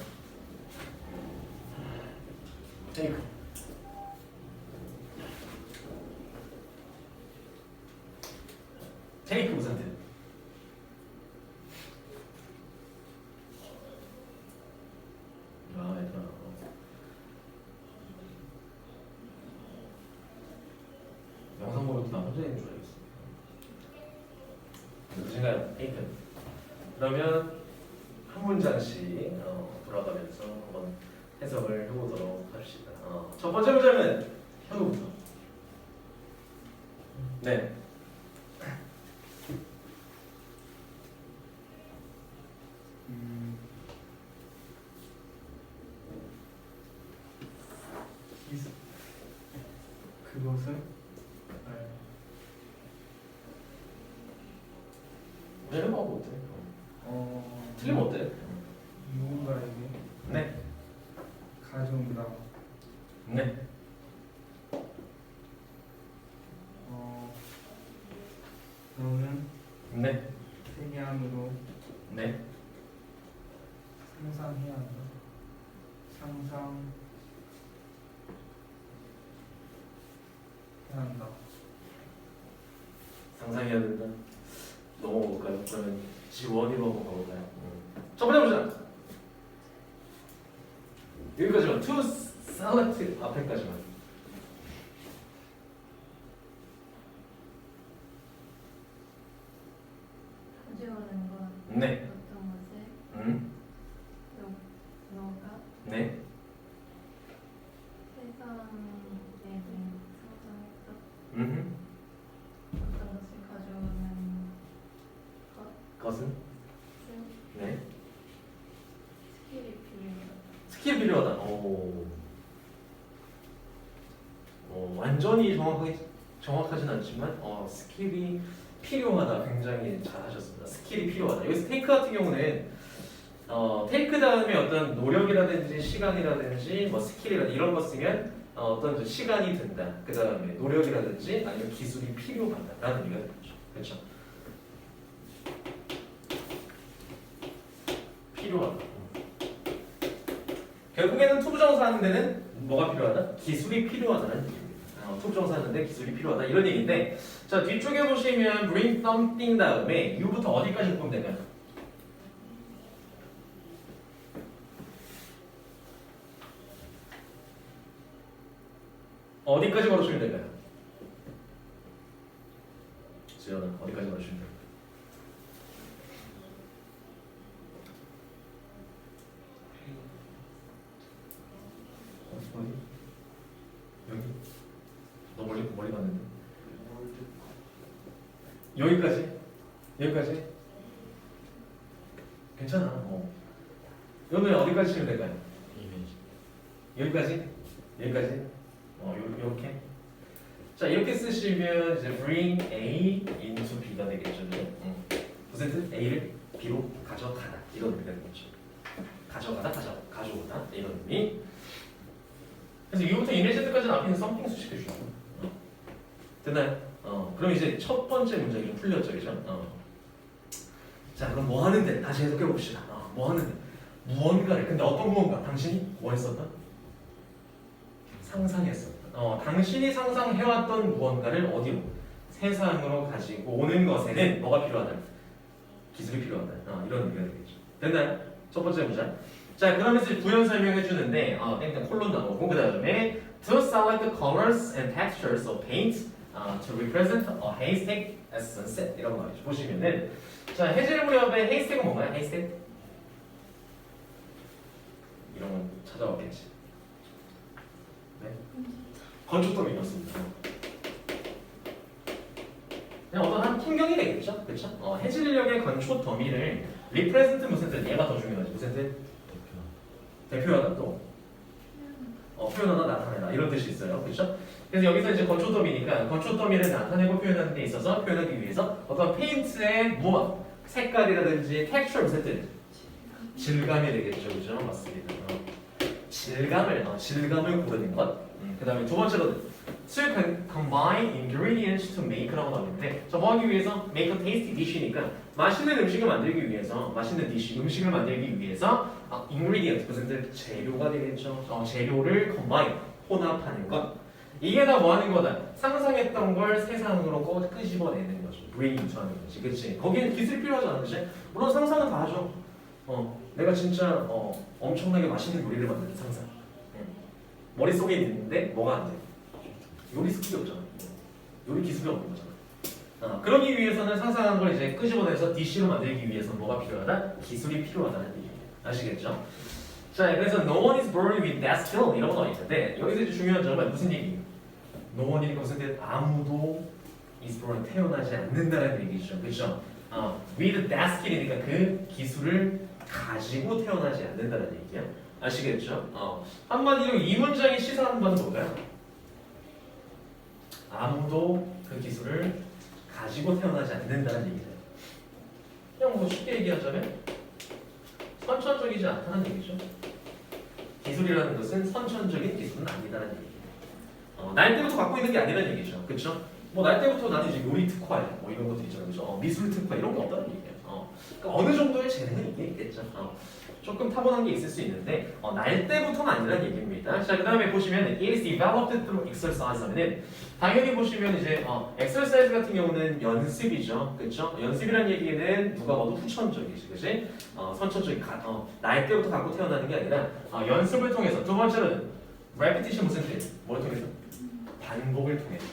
take. take 무슨 뜻? 얘들아. 영상 보면 나 혼자 있는 줄 알겠어. 무슨가요? 테이크. 그러면 한 문장씩 돌아가면서 한번 해석을 해보도록 합시다. 첫 번째 문장은 현우부터. 네. He's 그것은 틀리면 어때? 틀리면 어때? 누군가에게 네. 가져온다. 네. 너는 네. 세계 안으로 네. 상상해야 한다. 상상해야 한다. 상상해야 된다. 넘어볼까요? 그러면 지원이로 한번 가볼까요? 첫 번째 보자. 여기까지만. To select 앞에까지만. 가져오는 것 네. 어떤 것을 너가 네. 세상에 대해 상상했던 음. 어떤 것을 가져오는 것은? 네. 스킬이 필요하다. 스킬 필요하다. 완전히 정확하진 않지만 스킬이 필요하다. 굉장히 잘하셨습니다. 스킬이 필요하다. 여기서 테이크 같은 경우는 테이크 다음에 어떤 노력이라든지 시간이라든지 뭐 스킬이라든지 이런 거 쓰면 어떤 시간이 든다. 그 다음에 노력이라든지 아니면 기술이 필요하다라는 의미가 되죠. 그렇죠? 필요하다. 결국에는 투부정사 하는 데는 뭐가 필요하다? 기술이 필요하다는 얘기입니다. 투부정사 하는데 기술이 필요하다 이런 얘기인데, 자 뒤쪽에 보시면 bring something 다음에 you부터 어디까지 보면 되나요? 어디까지 걸어주면 될까요? 수연아 어디까지 걸어주면 될까요? 어디? 여기? 너 멀리 갔는데? 여기까지? 여기까지? 괜찮아. 여기는 어디까지 치면 될까요? 여기까지? 여기까지? 요렇게? 자 이렇게 쓰시면 이제 bring A into B가 되겠죠. 무슨 A를 B로 가져가다 이런 의미가 되겠죠. 가져가다, 가져오다 이런 의미. 그래서 이거부터 이미지까지는 앞에 있는 something 수식해 주죠. 됐나요? 그럼 이제 첫 번째 문제가 좀 풀렸죠, 그죠? 자, 그럼 뭐 하는데 다시 해석해 봅시다. 뭐 하는데 무언가를, 근데 어떤 무언가? 당신이 뭐 했었다? 상상했었다. 당신이 상상해왔던 무언가를 어디로? 세상으로 가지고 오는 것에는 뭐가 필요하다? 기술이 필요하다. 이런 의미가 되겠죠. 됐나요? 첫 번째 문제. 자, 그러면서 부연 설명해 주는데, 땡땡 콜론 나오고, 그 다음에 to select the colors and textures of paint to represent a haystack as sunset 이런 거 보시면은, 자, 해질 무렵에 haystack은 뭔가요? haystack? 이런 건 찾아왔겠지. 네? 건축더미였습니다. 그냥 어떤 한 풍경이 되겠죠, 그렇죠? 해질녘의 건축 더미를 represent 무슨 뜻? 얘가 더 중요하지. 무슨 뜻? 대표하다 또 표현하다, 나타내다 이런 뜻이 있어요. 그렇죠? 그래서 여기서 이제 건축 더미니까 건축 더미를 나타내고 표현하는 데 있어서 표현하기 위해서 어떤 페인트의 무엇, 색깔이라든지 텍스처 무슨 뜻? 질감이 되겠죠. 그죠? 맞습니다. 질감을 고르는 것. 그 다음에 두 번째로는 to combine ingredients to make라고 나오는데, 저 뭐 하기 위해서 make a tasty dish니까 맛있는 음식을 만들기 위해서, 맛있는 디시 음식을 만들기 위해서 ingredient 무슨 뜻? 재료가 되겠죠. 재료를 combine 혼합하는 것. 이게 다 뭐 하는 거다? 상상했던 걸 세상으로 끄집어내는 거죠. bring into 하는 거지. 그치? 거기엔 기술이 필요하지 않아, 그치? 물론 상상은 다 하죠. 내가 진짜 엄청나게 맛있는 요리를 만드는 상상. 머릿속에 있는데 뭐가 안 돼? 요리 스킬이 없잖아. 요리 기술이 없는 거잖아. 그러기 위해서는 상상한 걸 이제 끄집어내서 디시로 만들기 위해서 뭐가 필요하다? 기술이 필요하다는 얘기예요. 아시겠죠? 자, 그래서 no one is born with that skill 이런 거 나와 있는데, 여기서 이제 중요한 점은 무슨 얘기예요? no one이니까 무슨 뜻? 아무도 is born 태어나지 않는다는 얘기죠. 그렇죠? with that skill이니까 그 기술을 가지고 태어나지 않는다는 얘기야. 아시겠죠? 한마디로 이 문장의 시사 한번 볼까요? 아무도 그 기술을 가지고 태어나지 않는다는 얘기죠. 그냥 뭐 쉽게 얘기하자면 선천적이지 않다는 얘기죠. 기술이라는 것은 선천적인 기술은 아니다는 얘기예요. 날 때부터 갖고 있는 게 아니라는 얘기죠. 그렇죠? 뭐 날 때부터 나는 이제 요리 특화야, 뭐 이런 것도 있잖아요. 그렇죠? 미술 특화 이런 거 없다는 얘기예요. 그러니까 어느 정도의 재능은 있긴 있겠죠. 조금 타고난 게 있을 수 있는데 날 때부터는 아니라는 얘기입니다. 자, 그 다음에 보시면 it is developed through exercise 하면은 당연히 보시면 이제 exercise 같은 경우는 연습이죠. 그렇죠? 연습이라는 얘기는 누가 봐도 후천적이지, 그렇지? 선천적인 날 때부터 갖고 태어나는 게 아니라 연습을 통해서. 두 번째는 repetition 무슨 뜻? 뭘 통해서? 반복을 통해서.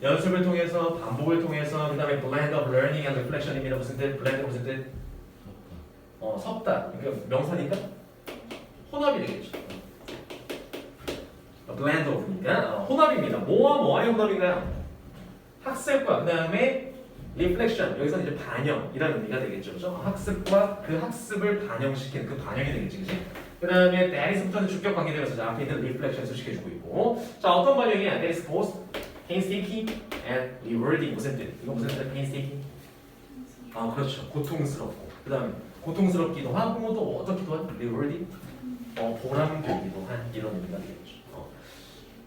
연습을 통해서, 반복을 통해서, 그 다음에 blend of learning and reflection입니다. 무슨 뜻? blend 무슨 뜻? 섭다. 그러니까 명사니까 혼합이 되겠죠. blend of니까 혼합입니다. 뭐와 뭐와의 혼합인가요? 학습과 그 다음에 reflection. 여기서 이제 반영이라는 의미가 되겠죠. 그죠? 학습과 그 학습을 반영시키는 그 반영이 되겠지. 그치? 그 다음에 that is부터는 주격 관계되면서 앞에 있는 reflection 수식해주고 있고. 자, 어떤 반영이야? that is both painstaking and rewarding. 무슨 뜻? 이거 무슨 뜻? painstaking? 그렇죠. 고통스럽고. 그 다음에 고통스럽기도 하고 또 어떻기도 한 rewarding? 보람되기도 한 이런 의미가 되겠죠.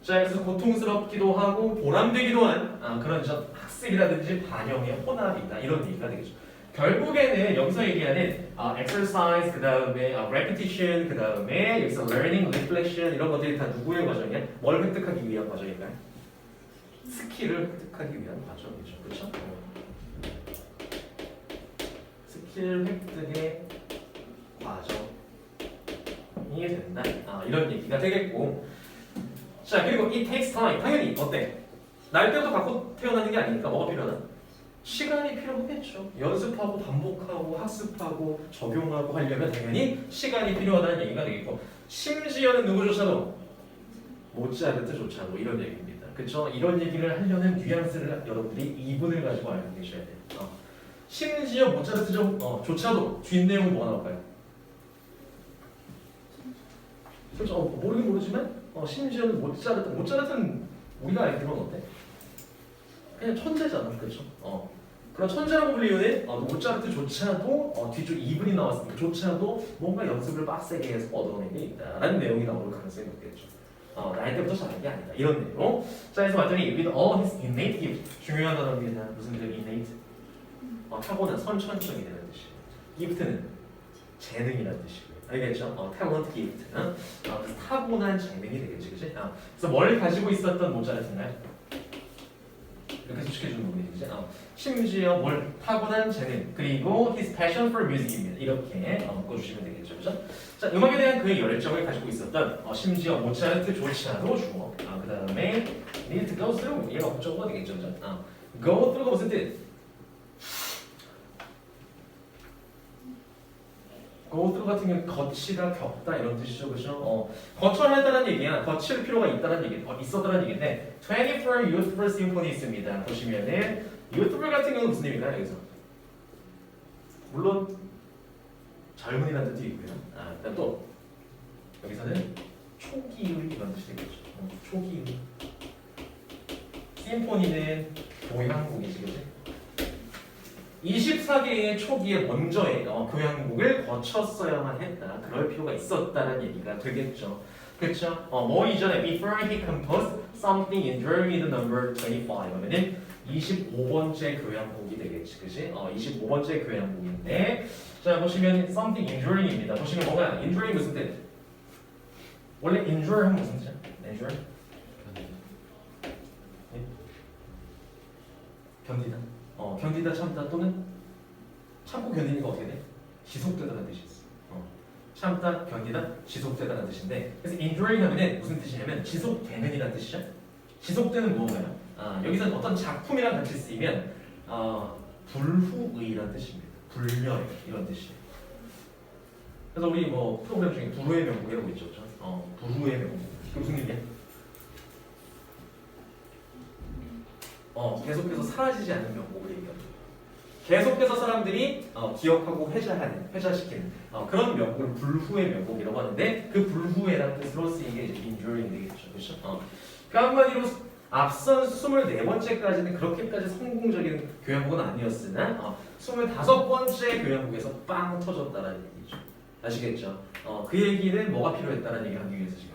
자, 그래서 고통스럽기도 하고 보람되기도 한 그런 학습이라든지 반영의 혼합이다 이런 얘기가 되겠죠. 결국에는 여기서 얘기하는 exercise, 그 다음에 repetition, 그 다음에 여기서 learning, reflection 이런 것들이 다 누구의 과정이야? 뭘 획득하기 위한 과정인가요? 스킬을 획득하기 위한 과정이죠. 그렇죠? 스킬 획득의 과정이 된다. 이런 얘기가 되겠고. 자, 그리고 it takes time. 당연히 어때? 날 때부터 갖고 태어나는 게 아니니까 뭐가 필요하다? 시간이 필요하겠죠. 연습하고 반복하고 학습하고 적용하고 하려면 당연히 시간이 필요하다는 얘기가 되겠고, 심지어는 누구조차도 모차르트조차도 이런 얘기입니다. 그렇죠? 이런 얘기를 하려는 뉘앙스를 여러분들이 이분을 가지고 알고 계셔야 돼요. 심지어 모차르트조차도 뒷내용은 뭐가 나올까요? 그렇죠? 모르긴 모르지만 심지어는 모차르트는 우리가 알기로는 어때? 그냥 천재잖아, 그렇죠? 그런 천재라고 불리는 모차르트조차도 뒤쪽 2분이 나왔으니까 조차도 뭔가 연습을 빡세게 해서 얻어낸 게 있다라는 내용이 나올 가능성이 높겠죠. 나이 때부터 잘한 게 아니다 이런 내용. 자, 그래서 봤더니 with all his innate gift, 중요한 단어입니다. 무슨 뜻? innate? 타고난 선천적이 되는 뜻이에요. gift는 재능이라는 뜻이고요. 알겠죠? talent gift는 타고난 재능이 되겠지, 그치? 그래서 뭘 가지고 있었던 모차르트인가요? 이렇게 수식해주는 부분이지. 심지어 뭘 타고난 재능 그리고 his passion for music입니다. 이렇게 묶어주시면 되겠죠, 그죠? 자, 음악에 대한 그의 열정을 가지고 있었던 심지어 모차르트조차도 주어. 그 다음에 need to go through 얘가 목적어가 되겠죠, 그죠? go through가 무슨 뜻? go through 같은 경우는 거치다, 겪다 이런 뜻이죠, 그죠? 거쳐야 한다는 얘기야. 거칠 필요가 있다는 얘기, 있었다는 얘기인데 24 Youthful Symphony 있습니다. 보시면은 Youthful 같은 경우는 무슨 의미인가요, 여기서? 물론 젊은이라는 뜻이 있고요. 일단 또 여기서는 초기의 이런 뜻이 되겠죠. 초기의. 심포니는 교향곡이지, 그지? 24개의 초기에 먼저의 교향곡을 거쳤어야만 했다. 그럴 필요가 있었다는 얘기가 되겠죠. 그렇죠? 뭐 이전에 before he composed something enduring with the number 25 하면은 25번째 교향곡이 되겠지, 그지? 25번째 교향곡인데, 자 보시면 something enduring입니다. 보시면 뭐가 enduring 무슨 뜻? 원래 endure 하면 무슨 뜻이야? endure? 견디다. 견디다, 참다 또는 참고 견디니까 어떻게 돼? 지속되다는 뜻이 있어. 참다, 견디다, 지속되다는 뜻인데, 그래서 enduring 하면은 무슨 뜻이냐면 지속되는이라는 뜻이죠. 지속되는 무언가요? 여기서는 어떤 작품이랑 같이 쓰이면 불후의라는 뜻입니다. 불멸 이런 뜻이에요. 그래서 우리 뭐 프로그램 중에 불후의 명곡이라고 있죠, 그렇죠? 불후의 명곡. 그게 무슨 의미야? 계속해서 사라지지 않는 명곡을 얘기합니다. 계속해서 사람들이 기억하고 회자시키는 그런 명곡을 불후의 명곡이라고 하는데, 그 불후의라는 뜻으로 쓰이는 게 enduring 되겠죠, 그렇죠? 그 한마디로 앞선 24번째까지는 그렇게까지 성공적인 교양국은 아니었으나 25번째 교양국에서 빵 터졌다라는 얘기죠. 아시겠죠? 그 얘기는 뭐가 필요했다라는 얘기를 하기 위해서 지금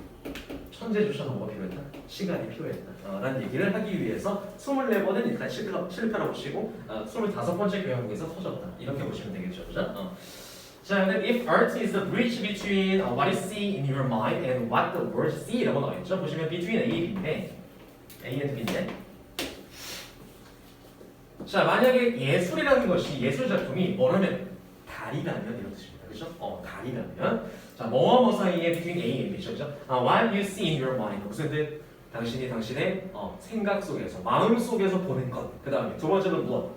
천재조차가 뭐가 필요했다? 시간이 필요했다 라는 얘기를 하기 위해서 24번은 일단 실패라고 보시고 25번째 교양국에서 터졌다 이렇게 보시면 되겠죠. 그죠? 자, then if art is the bridge between what you see in your mind and what the world see 라고 나와있죠. 보시면 between A, B인데 A and B인데 자, 만약에 예술이라는 것이 예술 작품이 뭐라면 달이라면 이런 뜻입니다. 그죠? 달이라면 자, 뭐와 뭐 사이에 between A and B죠. 그죠? What you see in your mind 무슨 뜻? 당신이 당신의 생각 속에서 마음 속에서 보는 것. 그 다음에 두 번째는 무엇?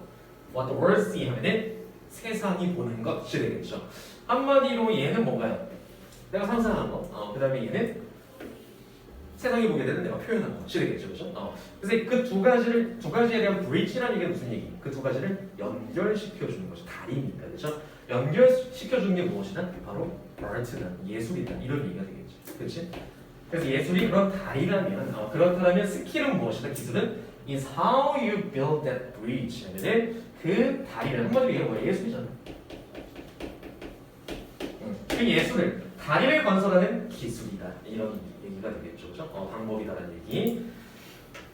What the world see 하면은 세상이 보는 것이 되겠죠. 한마디로 얘는 뭔가요? 내가 상상한 거. 그 다음에 얘는 세상이 보게 되는 내가 표현한 것이 되겠죠. 그죠? 그래서 그 두 가지에 대한 브릿지라는 얘기는 무슨 얘기? 그 두 가지를 연결시켜주는 것이 달이니까. 그죠? 연결시켜주는 게 무엇이다? 바로 아트다, 예술이다. 이런 얘기가 되겠죠. 그렇지? 그래서 예술이 그런 달이라면 그렇다면 스킬은 무엇이다? 기술은 is how you build that bridge. 하면은 그 다리를 한마디로 얘기하면 뭐야? 예술이잖아. 그 예술을 다리를 건설하는 기술이다. 이런 얘기가 되겠죠. 그죠? 방법이다라는 얘기.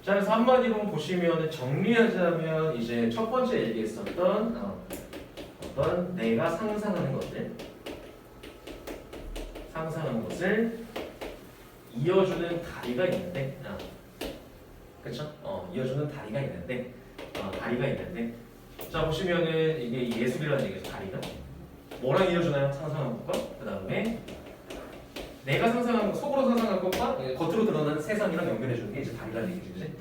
자, 그래서 한마디로 보시면 정리하자면 이제 첫 번째 얘기했었던 어떤 내가 상상하는 것을 이어주는 다리가 있는데, 그렇죠? 이어주는 다리가 있는데, 자 보시면은 이게 예술이라는 얘기죠. 다리가 뭐랑 이어주나요? 상상한 것과 그 다음에 내가 상상한 것, 속으로 상상한 것과 겉으로 드러나는 세상이랑 연결해주는 게 이제 다리라는 얘기죠, 그지?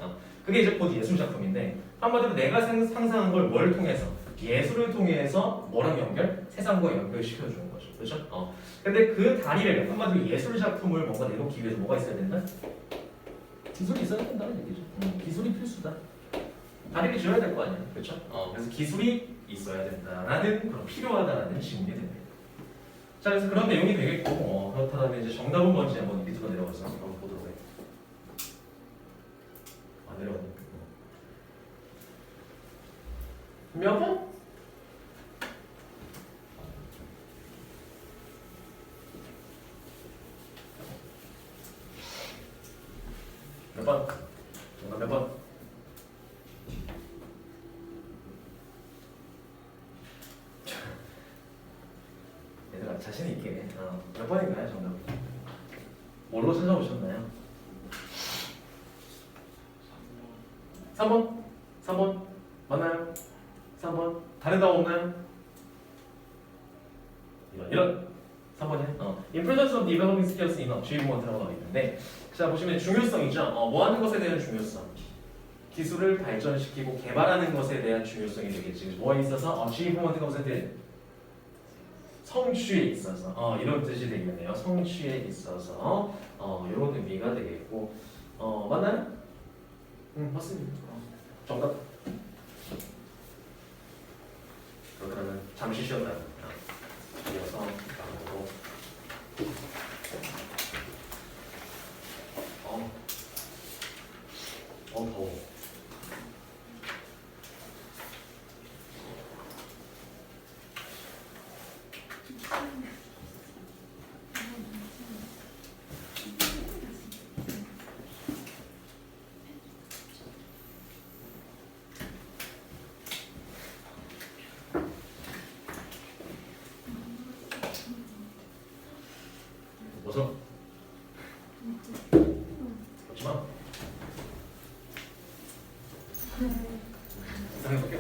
그게 이제 곧 예술 작품인데 한마디로 내가 상상한 걸 뭘 통해서 예술을 통해서 뭐랑 연결? 세상과 연결시켜주는 거죠, 그렇죠? 근데 그 다리를 한마디로 예술 작품을 뭔가 내놓기 위해서 뭐가 있어야 된다? 기술이 있어야 된다는 얘기죠. 기술이 필수다. 다리를 지어야 될 거 아니야, 그렇죠? 그래서 기술이 있어야 된다라는 그런 필요하다라는 질문이 됩니다. 자, 그래서 그런 내용이 되겠고 그렇다면 이제 정답은 뭔지 한번 밑으로 내려가서 한번 보도록 해요. 내려가네. 몇 번? 몇 번? 정답 몇 번? 얘들아 자신 있게 몇 번인가요 정답? 뭘로 찾아오셨나요? 3번? 3번? 맞나요? 3번? 다른 답 없나요? 이런 3번이요? Importance of developing skills in achievement라고 나와 있는데 자 보시면 중요성이죠. 뭐 하는 것에 대한 중요성 기술을 발전시키고 개발하는 것에 대한 중요성이 되겠지. 뭐에 있어서? achievement가 무슨 뜻? 성취에 있어서 이런 뜻이 되겠네요. 성취에 있어서 이런 의미가 되겠고 맞나요? 맞습니다. 정답. 그러면 잠시 쉬었다. 이어서 나가보고 더워. 어서. 그렇지 마. 이상해볼게.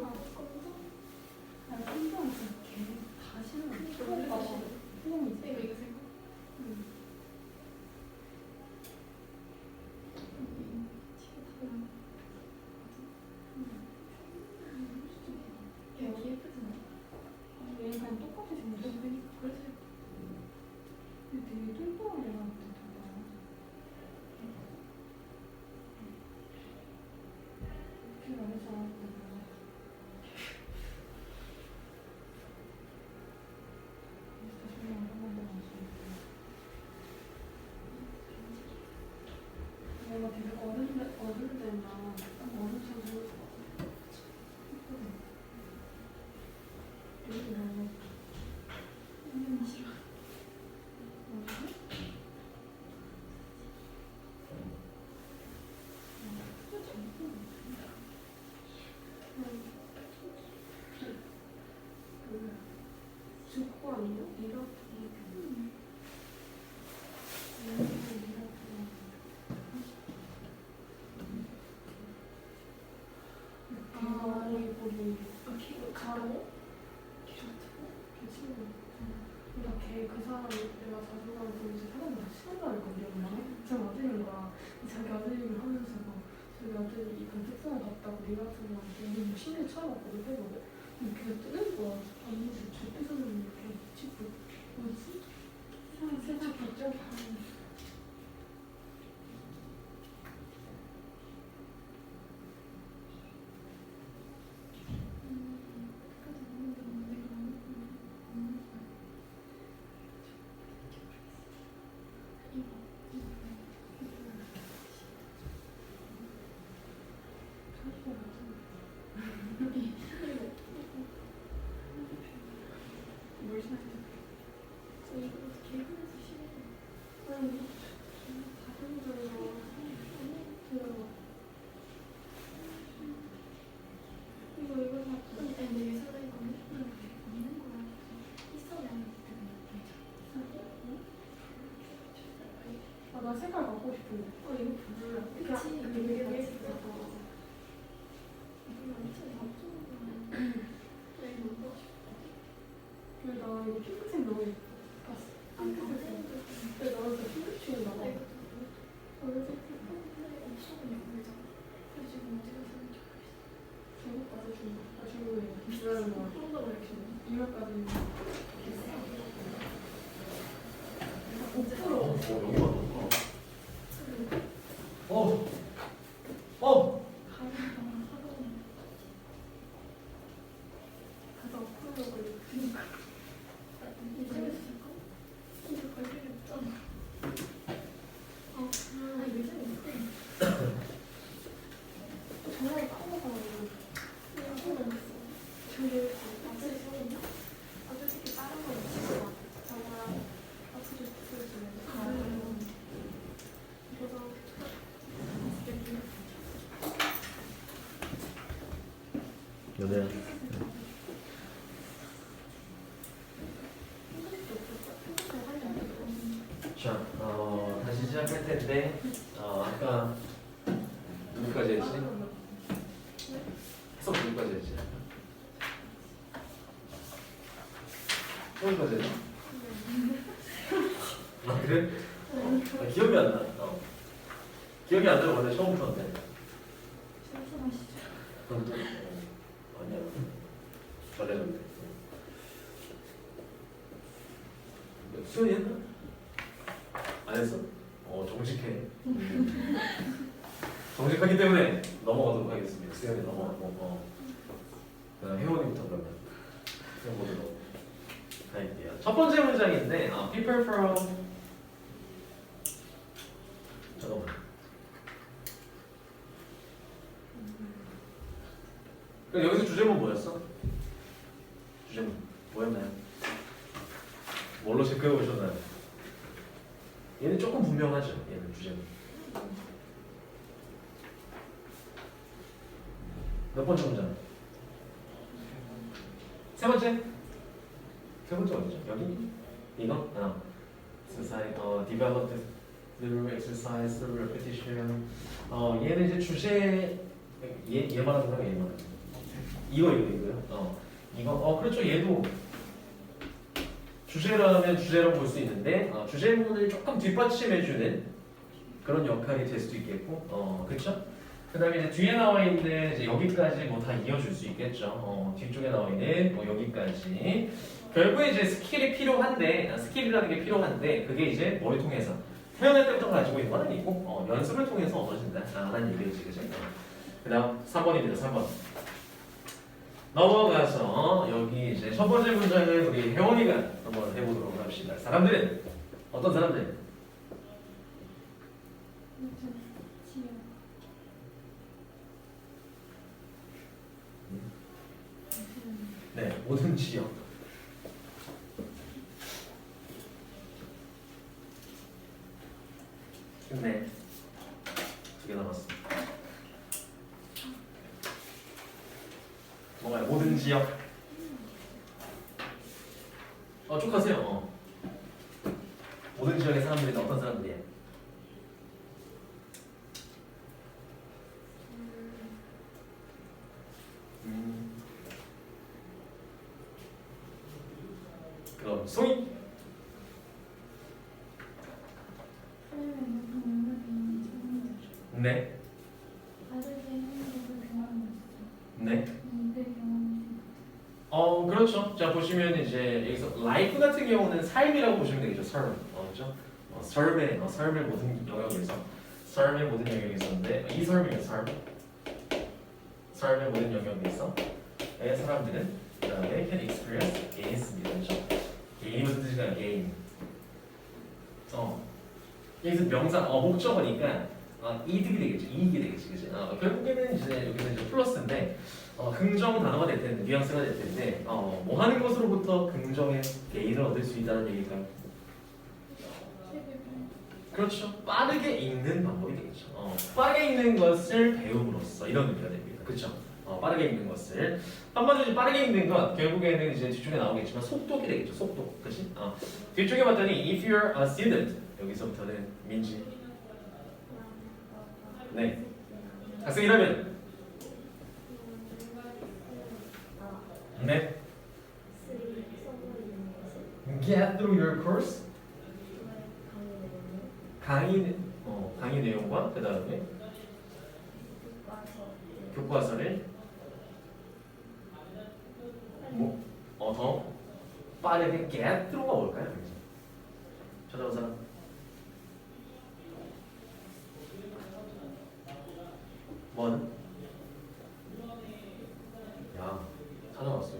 아, 깜짝 걔 다시는 이거 봐봐. 소금이지. 이거 생각. 걔 예쁘지 않아? 얘는 그냥 똑같이 생겼어. 그래서 근데 되게 뚱뚱한 애가 같아. 어떻게 말해서 알았는데. 다시 한번 만들어봤어. 내가 되게 어른 때나 어른처럼 보일 것 같아. 여기 너무 싫어. 뭐지? 죽고 아니요? 이렇게. 아, 여기 보기. 가로? 그러니까 걔그 사람 내가 자주 가는 그 이제 사람들 다 싫어한다니까 우리 엄마가 자기 아들인 거야. 자기 아들이를 하면서 막 자기 아들이 이런 특성을 갖다고 우리 같은 거한테 너무 신경 쳐갖고 그러거든. 근데 걔가 뜨는 거야. 아니 절대 사람이 이렇게 치고 뭐지? 세상 복잡한 뭘 생각해? 아, 나 색깔 갖고 싶은데. 근데 나 이거 핑크색 너무 예뻐. 근데 나는 진짜 핑크색이 나와. 중국까지 준다. 아, 중국에 기다리는 거야. 이거까지. 5%. 여기가 높아. 어. 가서 풀로 걸리니까. 전화를 까먹어가지고. 근데 솔직히 다른 거 치고 막 정말 앞으로 보여주면 이거도 연애야. 자, 다시 시작할 텐데, 아까 누구까지 했지? 해석 누구까지 했지? 처음까지 했지? 아, 그래? 기억이 안 나. 기억이 안 나면 원래 처음부터인데. 그럼 또, 아니야. 전해졌네. 수현이 했나? 안 했어? 정직해. 정직하기 때문에 넘어가도록 하겠습니다. 수현이 넘어가고. 혜원이부터 그러면 해보도록 할게요. 첫 번째 문장인데, people from. 잠깐만. 그럼 여기서 주제문 뭐였어? 주제문 뭐였나요? 뭘로 체크해 보셨나요? 얘는 조금 분명하죠. 얘는 주제문. 몇 번째 문장? 세 번째? 세 번째 어디죠? 여기? 이거? exercise, develop through exercise, through repetition. 얘는 이제 주제 얘 말하는 거야, 얘 말하는 거. 이거요. 이거 그렇죠. 얘도 주제라면 주제라고 볼 수 있는데 주제문을 조금 뒷받침해주는 그런 역할이 될 수도 있겠고, 그렇죠? 그다음에 이제 뒤에 나와 있는 이제 여기까지 뭐 다 이어줄 수 있겠죠. 뒤쪽에 나와 있는 뭐 여기까지 결국에 이제 스킬이 필요한데 스킬이라는 게 필요한데 그게 이제 뭘 통해서 태어날 때부터 가지고 있는 건 아니고 연습을 통해서 얻어진다라는 얘기지, 그죠? 그다음 3번입니다. 3번. 넘어가서 여기 이제 첫 번째 문장을 우리 혜원이가 한번 해보도록 합시다. 사람들은 어떤 사람들? 네, 모든 지역. 네, 2개 남았어. 뭐가요? 모든 지역. 쭉 하세요. 모든 지역의 사람들이 어떤 사람들이에요? 그럼 송이? 네. 네. 그렇죠. 자, 보시면 이제 여기서 life 같은 경우는 삶이라고 보시면 되겠죠. 삶. 그렇죠? 삶의 모든 영역에서 삶의 모든 영역에서인데 이 삶이에요. 삶의 모든 영역에서 의 사람들은 그다음에 can experience gains입니다. 그렇죠? gain 무슨 뜻인가요? gain. 여기서 명사 목적어니까 이득이 되겠죠. 이익이 되겠지, 그지? 결국에는 이제 여기서 이제 플러스인데 긍정 단어가 될 텐데, 뉘앙스가 될 텐데, 뭐 하는 것으로부터 긍정의 게인을 얻을 수 있다는 얘기일까요? 그렇죠. 빠르게 읽는 방법이 되겠죠. 빠르게 읽는 것을 배움으로써 이런 의미가 됩니다. 그렇죠? 빠르게 읽는 것을 한마디로 빠르게 읽는 것 결국에는 이제 뒤쪽에 나오겠지만 속독이 되겠죠. 속독, 그렇지? 뒤쪽에 봤더니 if you're a student 여기서부터는 민지. 네. 학생이라면 네. Get through your course. 강의 내용과 그 다음에 교과서를 더 빠르게 get through가 뭘까요? 찾아본 사람? 뭐는? 야, 찾아봤어요.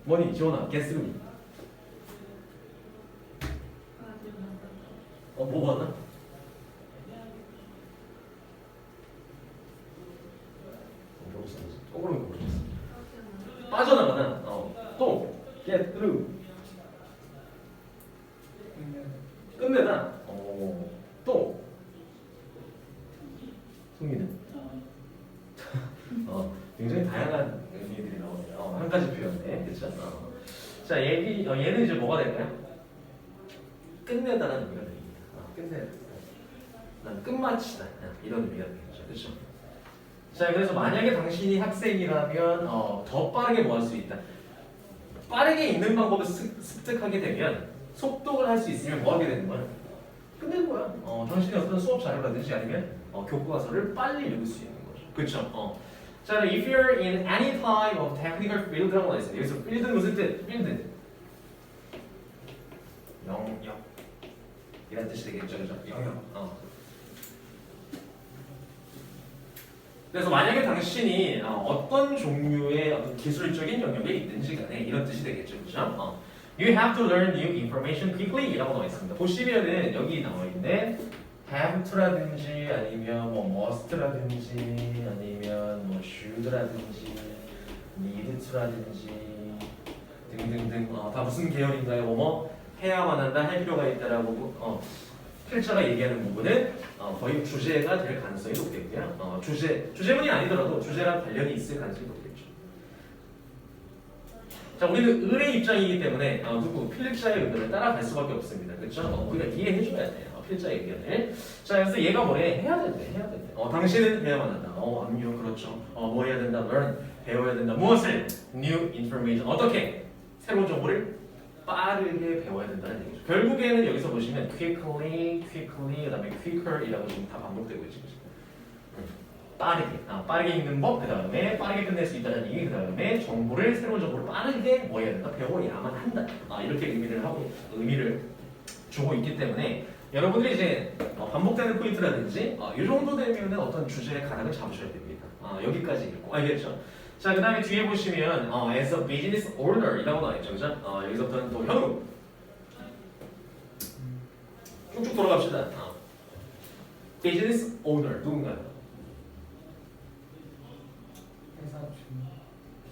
뭐니? 지원아, get through. 뭐 하나? 꼬부름이 모르겠어. 빠져나가나? 또 get through. 끝내다. 또 송이는. 굉장히 다양한 의미들이 나오네요. 한 가지 표현에 그렇죠? 자, 얘는 이제 뭐가 될까요? 끝내다라는 의미가 됩니다. 끝내다. 난 끝마치다. 이런 의미가 되겠죠. 그렇죠? 자, 그래서 만약에 당신이 학생이라면 더 빠르게 뭐 할 수 있다. 빠르게 읽는 방법을 습득하게 되면 속독을 할 수 있으면 뭐 하게 되는 거야? 끝내는 거야. 당신이 어떤 수업 자료라든지 아니면 교과서를 빨리 읽을 수 있는 거죠. 그렇죠? 자, if you're in any type of technical field라고 나와 있어요. 여기서 field는 무슨 뜻? field. 영역. 이란 뜻이 되겠죠, 그죠? 영역. 그래서 만약에 당신이 어떤 종류의 어떤 기술적인 영역에 있든지 간에 이런 뜻이 되겠죠, 그죠? You have to learn new information quickly 이라고 나와 있습니다. 보시면은 여기 나와 있는 have to라든지 아니면 뭐 must라든지 아니면 뭐 should라든지 need to라든지 등등등 다 무슨 계열인가요? 뭐 해야만 한다, 할 필요가 있다라고 필자가 얘기하는 부분은 거의 주제가 될 가능성이 높겠고요. 주제문이 아니더라도 주제랑 관련이 있을 가능성이 높겠죠. 자, 우리는 을의 입장이기 때문에 필립자의 의견을 따라갈 수밖에 없습니다. 그렇죠? 우리가 이해해줘야 돼요. 필자 의견을. 자, 그래서 얘가 뭐래? 해야 된대. 당신은 해야만 한다. 압류 그렇죠. 뭐 해야 된다? learn 배워야 된다. 무엇을? new information. 어떻게? 새로운 정보를 빠르게 배워야 된다는 얘기죠. 결국에는 여기서 보시면 quickly, 그다음에 quicker이라고 지금 다 반복되고 있죠. 빠르게 읽는 법, 그 다음에 빠르게 끝낼 수 있다는 얘기, 그 다음에 새로운 정보를 빠르게 뭐 해야 된다? 배워야만 한다. 이렇게 의미를 주고 있기 때문에 여러분들이 이제 반복되는 포인트라든지 이 정도 되면 어떤 주제의 가닥을 잡으셔야 됩니다. 여기까지 읽고 알겠죠? 자, 그 다음에 뒤에 보시면 as a business owner이라고 나와있죠, 그죠? 여기서부터는 또 현우 쭉쭉 돌아갑시다. business owner 누군가요? 회사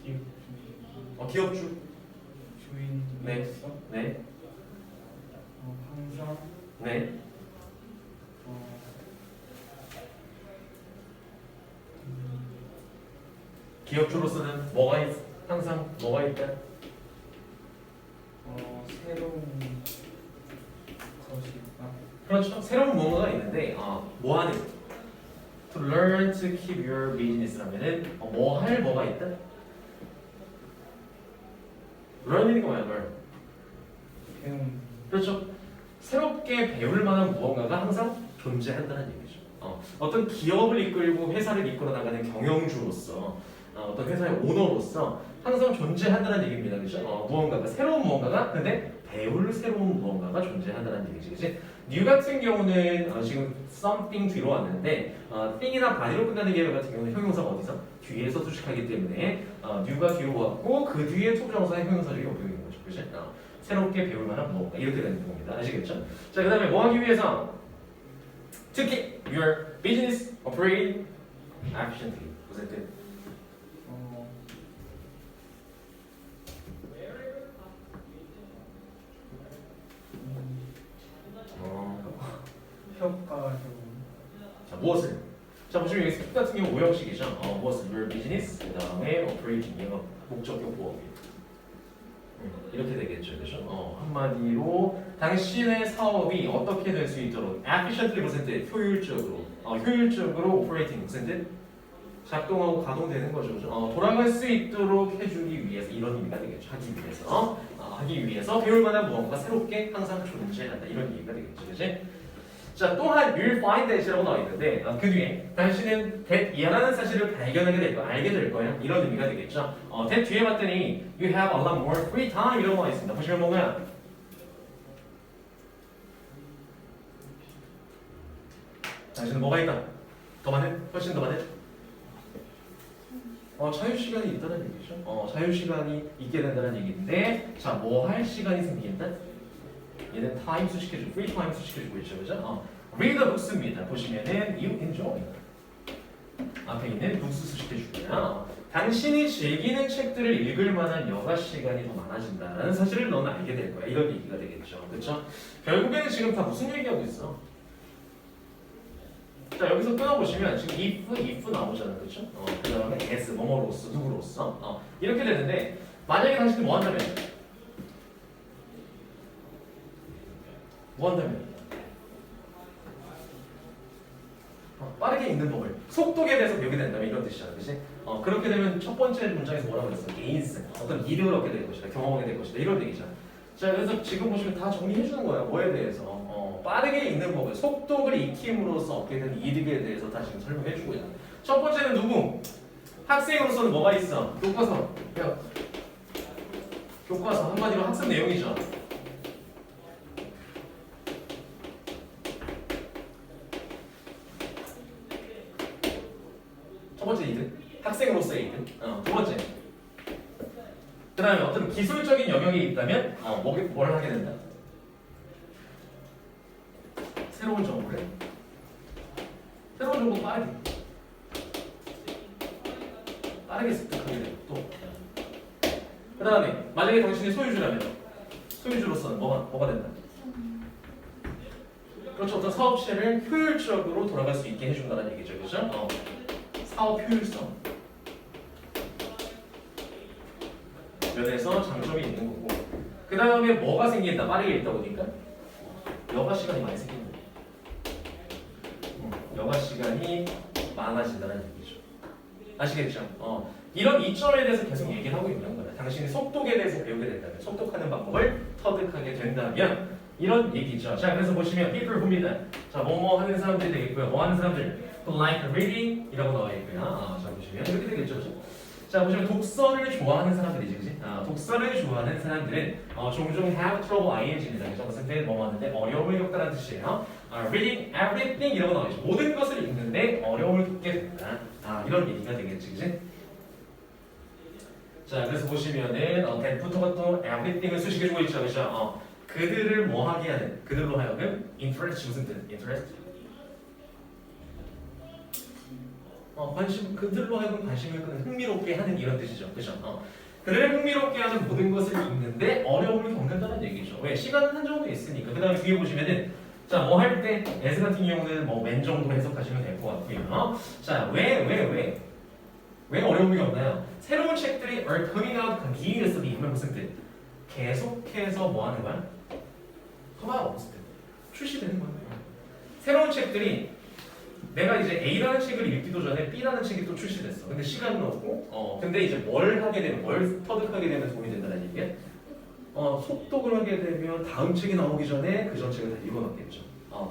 기업 기업주. 주인으로서 네. 항상 네. 기업주로서는 항상 뭐가 있다? 새로운 것이 있다. 그렇죠. 새로운 뭔가가 있는데 뭐 하는? To learn to keep your business라면은 뭐 할 뭐가 있다? learn이니까 뭐야? learn. 배운 그렇죠. 새롭게 배울 만한 무언가가 항상 존재한다는 얘기죠. 어떤 기업을 이끌고 회사를 이끌어 나가는 경영주로서 어떤 회사의 오너로서 항상 존재한다는 얘기입니다. 그렇죠? 새로운 무언가가 근데 배울 새로운 무언가가 존재한다는 얘기지. 그치? new 같은 경우는 지금 something 뒤로 왔는데 thing이나 body로 끝나는 계열 같은 경우는 형용사가 어디서? 뒤에서 수식하기 때문에 new가 뒤로 왔고 그 뒤에 투부정사의 형용사적이 उपయో기는 거죠. 그치? 새롭게 배울 만한 무언가 이렇게 되는 겁니다. 아시겠죠? 자, 그 다음에 뭐 하기 위해서? 특히 your business operating efficiently. 무슨 뜻? 효과적으로 자, 무엇을? 자, 보시면 여기 스킵 같은 경우 오형식이죠. 무엇을? your business 그 다음에 operating 영업 목적격 보호입니다. 이렇게 되겠죠, 그렇죠? 한마디로 당신의 사업이 어떻게 될 수 있도록 efficiently 무슨 뜻? 효율적으로 operating 무슨 뜻? 작동하고 가동되는 거죠, 그렇죠? 돌아갈 수 있도록 해주기 위해서 이런 의미가 되겠죠. 하기 위해서 배울 만한 무언가 새롭게 항상 존재한다 이런 얘기가 되겠죠, 그렇지? 자, 또한 you'll find that이라고 나와 있는데 그 뒤에 당신은 that이라는 사실을 발견하게 될 거야, 알게 될 거야 이런 의미가 되겠죠. that 뒤에 봤더니 you have a lot more free time 이라고 나와 있습니다. 보시면 뭐가 당신은 뭐가 있다? 더 많은? 훨씬 더 많은? 자유 시간이 있다는 얘기죠. 자유 시간이 있게 된다는 얘기인데 자, 뭐 할 시간이 생긴다? 얘는 타임 수식해주고 free time 수식해주고 있죠, 그죠? read the books입니다. 보시면은 you enjoy 앞에 있는 books 수식해주고요. 당신이 즐기는 책들을 읽을 만한 여가 시간이 더 많아진다는 사실을 너는 알게 될 거야. 이런 얘기가 되겠죠, 그렇죠? 결국에는 지금 다 무슨 얘기하고 있어? 자, 여기서 끊어보시면 지금 if 나오잖아, 그렇죠? 그 다음에 as 뭐뭐로서 누구로서 이렇게 되는데 만약에 당신이 뭐 한다면? 빠르게 읽는 법을 속독에 대해서 배우게 된다면 이런 뜻이잖아, 그렇지? 그렇게 되면 첫 번째 문장에서 뭐라고 했어? gains 어떤 이득을 얻게 될 것이다, 경험하게 될 것이다 이런 얘기잖아. 자, 그래서 지금 보시면 다 정리해 주는 거야. 뭐에 대해서? 빠르게 읽는 법을 속독을 익힘으로써 얻게 된 이득에 대해서 다 지금 설명해 주고 있다. 첫 번째는 누구? 학생으로서는 뭐가 있어? 교과서. 교과서 한마디로 학습 내용이죠. 첫 번째 이득. 학생으로서의 이득. 두 번째. 그 다음에 어떤 기술적인 영역이 있다면 뭘 하게 된다? 새로운 정보 빠르게 습득하게 되고 또 그 다음에 만약에 당신이 소유주라면 소유주로서는 뭐가 된다? 그렇죠. 어떤 사업체를 효율적으로 돌아갈 수 있게 해준다는 얘기죠, 그렇죠? 사업 효율성 면에서 장점이 있는 거고 그 다음에 뭐가 생긴다? 빠르게 읽다 보니까 여가 시간이 많이 생긴다. 여가 시간이 많아진다는 얘기죠. 아시겠죠? 이런 이점에 대해서 계속 얘기를 하고 있는 거예요. 당신이 속독에 대해서 배우게 된다면, 속독하는 방법을 터득하게 된다면 이런 얘기죠. 자, 그래서 보시면 people who입니다. 자, 뭐뭐 하는 사람들이 되겠고요. 뭐 하는 사람들 who like reading 이라고 나와 있고요. 자, 보시면 이렇게 되겠죠. 자, 보시면 독서를 좋아하는 사람들이지, 그지? 독서를 좋아하는 사람들은 종종 have trouble ing입니다. 그래서 무슨 때 뭐 하는데 어려움을 겪다라는 뜻이에요. reading everything 이라고 나와 있죠. 모든 것을 읽는데 어려움을 겪게 된다. 이런 얘기가 되겠지, 그지? 자, 그래서 보시면은 that부터가 또 everything을 수식해주고 있죠, 그죠? 그들을 뭐 하게 하는, 그들로 하여금 interest 무슨 뜻? interest? 관심, 그들로 하여금 관심을 끄는, 흥미롭게 하는 이런 뜻이죠, 그죠? 그들을 흥미롭게 하는 모든 것을 읽는데 어려움을 겪는다는 얘기죠. 왜? 시간은 한정돼 있으니까. 그 다음에 뒤에 보시면은 자, 뭐 할 때 as 같은 경우는 뭐 man 정도 해석하시면 될 것 같고요. 자, 왜 어려움이 없나요? 새로운 책들이 are coming out continuously 하면 무슨 뜻? 계속해서 뭐 하는 거야? come out 무슨 뜻? 출시되는 거야. 새로운 책들이 내가 이제 A라는 책을 읽기도 전에 B라는 책이 또 출시됐어. 근데 시간은 없고, 근데 이제 뭘 하게 되면, 뭘 터득하게 되면 도움이 된다는 얘기야? 속독을 하게 되면 다음 책이 나오기 전에 그 전 책을 다 읽어놨겠죠.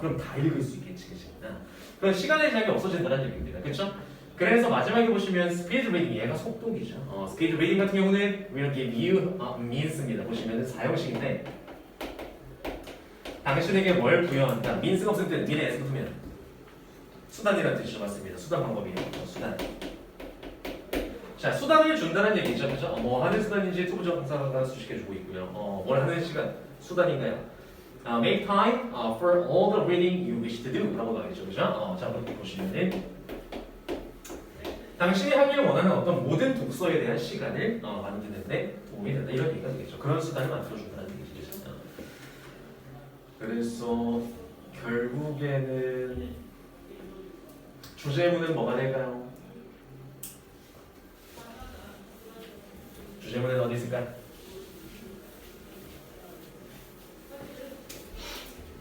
그럼 다 읽을 수 있겠지, 그치? 그럼 시간의 제약이 없어진다는 얘기입니다. 그렇죠? 그래서 마지막에 보시면 speed reading, 얘가 속독이죠. speed reading 같은 경우는 will give you means입니다. 보시면 사용식인데 당신에게 뭘 부여한다. means가 무슨 뜻? mean에서 붙으면 수단이라는 뜻이죠. 맞습니다. 수단 방법이에요. 수단. 자, 수단을 준다는 얘기죠. 그죠? 뭐 하는 수단인지 투부정사가 수식해주고 있고요. 뭘 하는 시간, 수단인가요? make time for all the reading you wish to do 라고 나와있죠. 그죠? 자, 그렇게 보시면은 당신이 하길 원하는 어떤 모든 독서에 대한 시간을 만드는데 도움이 된다. 이런 얘기가 되겠죠. 그런 수단을 만들어준다는 얘기죠. 그래서 결국에는 주제문은 뭐가 될까요? 주제문은 어디 있을까?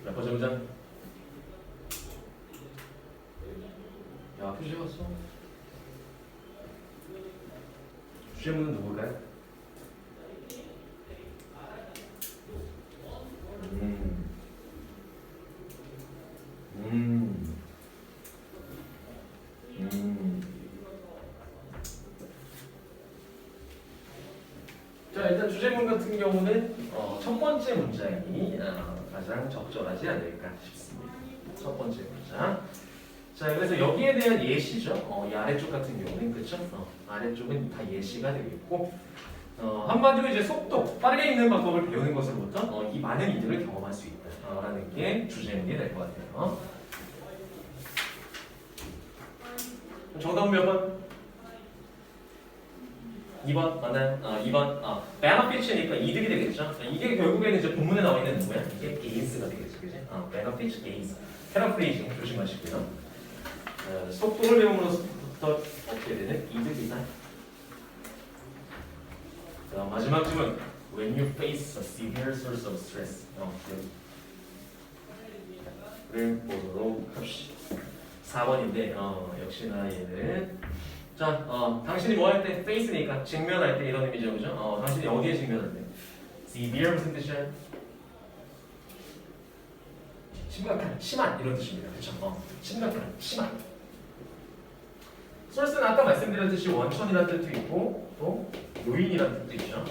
몇 번째 문장? 야, 표시 왔어. 주제문은 누굴까요? 자, 일단 주제문 같은 경우는 첫 번째 문장이 가장 적절하지 않을까 싶습니다. 첫 번째 문장. 자, 그래서 여기에 대한 예시죠. 이 아래쪽 같은 경우는 그렇죠. 아래쪽은 다 예시가 되겠고, 한마디로 이제 속도, 빠르게 읽는 방법을 배우는 것으로부터 이 많은 이들을 경험할 수 있다라는 게 주제문이 될 것 같아요. 정답은 몇 번? 2번 맞나요? 2번 benefit이니까 이득이 되겠죠. 이게 결국에는 이제 본문에 나와 있는 누구야? 이게 gains가 되겠죠, 그지? benefit, gains. 패러프레이징 조심하시고요. 속도를 배움으로부터 얻게 되는 이득이다. 마지막 질문. When you face a severe source of stress. 를 보도록 합시다. 4번인데 역시나 얘는 자, 당신이 뭐 할 때? face니까 직면할 때 이런 의미죠, 그죠? 당신이 어디에 직면할 때? severe 무슨 뜻이야? 심각한, 심한 이런 뜻입니다, 그렇죠? 심각한, 심한. source는 아까 말씀드렸듯이 원천이라는 뜻도 있고 또 요인이라는 뜻도 있죠.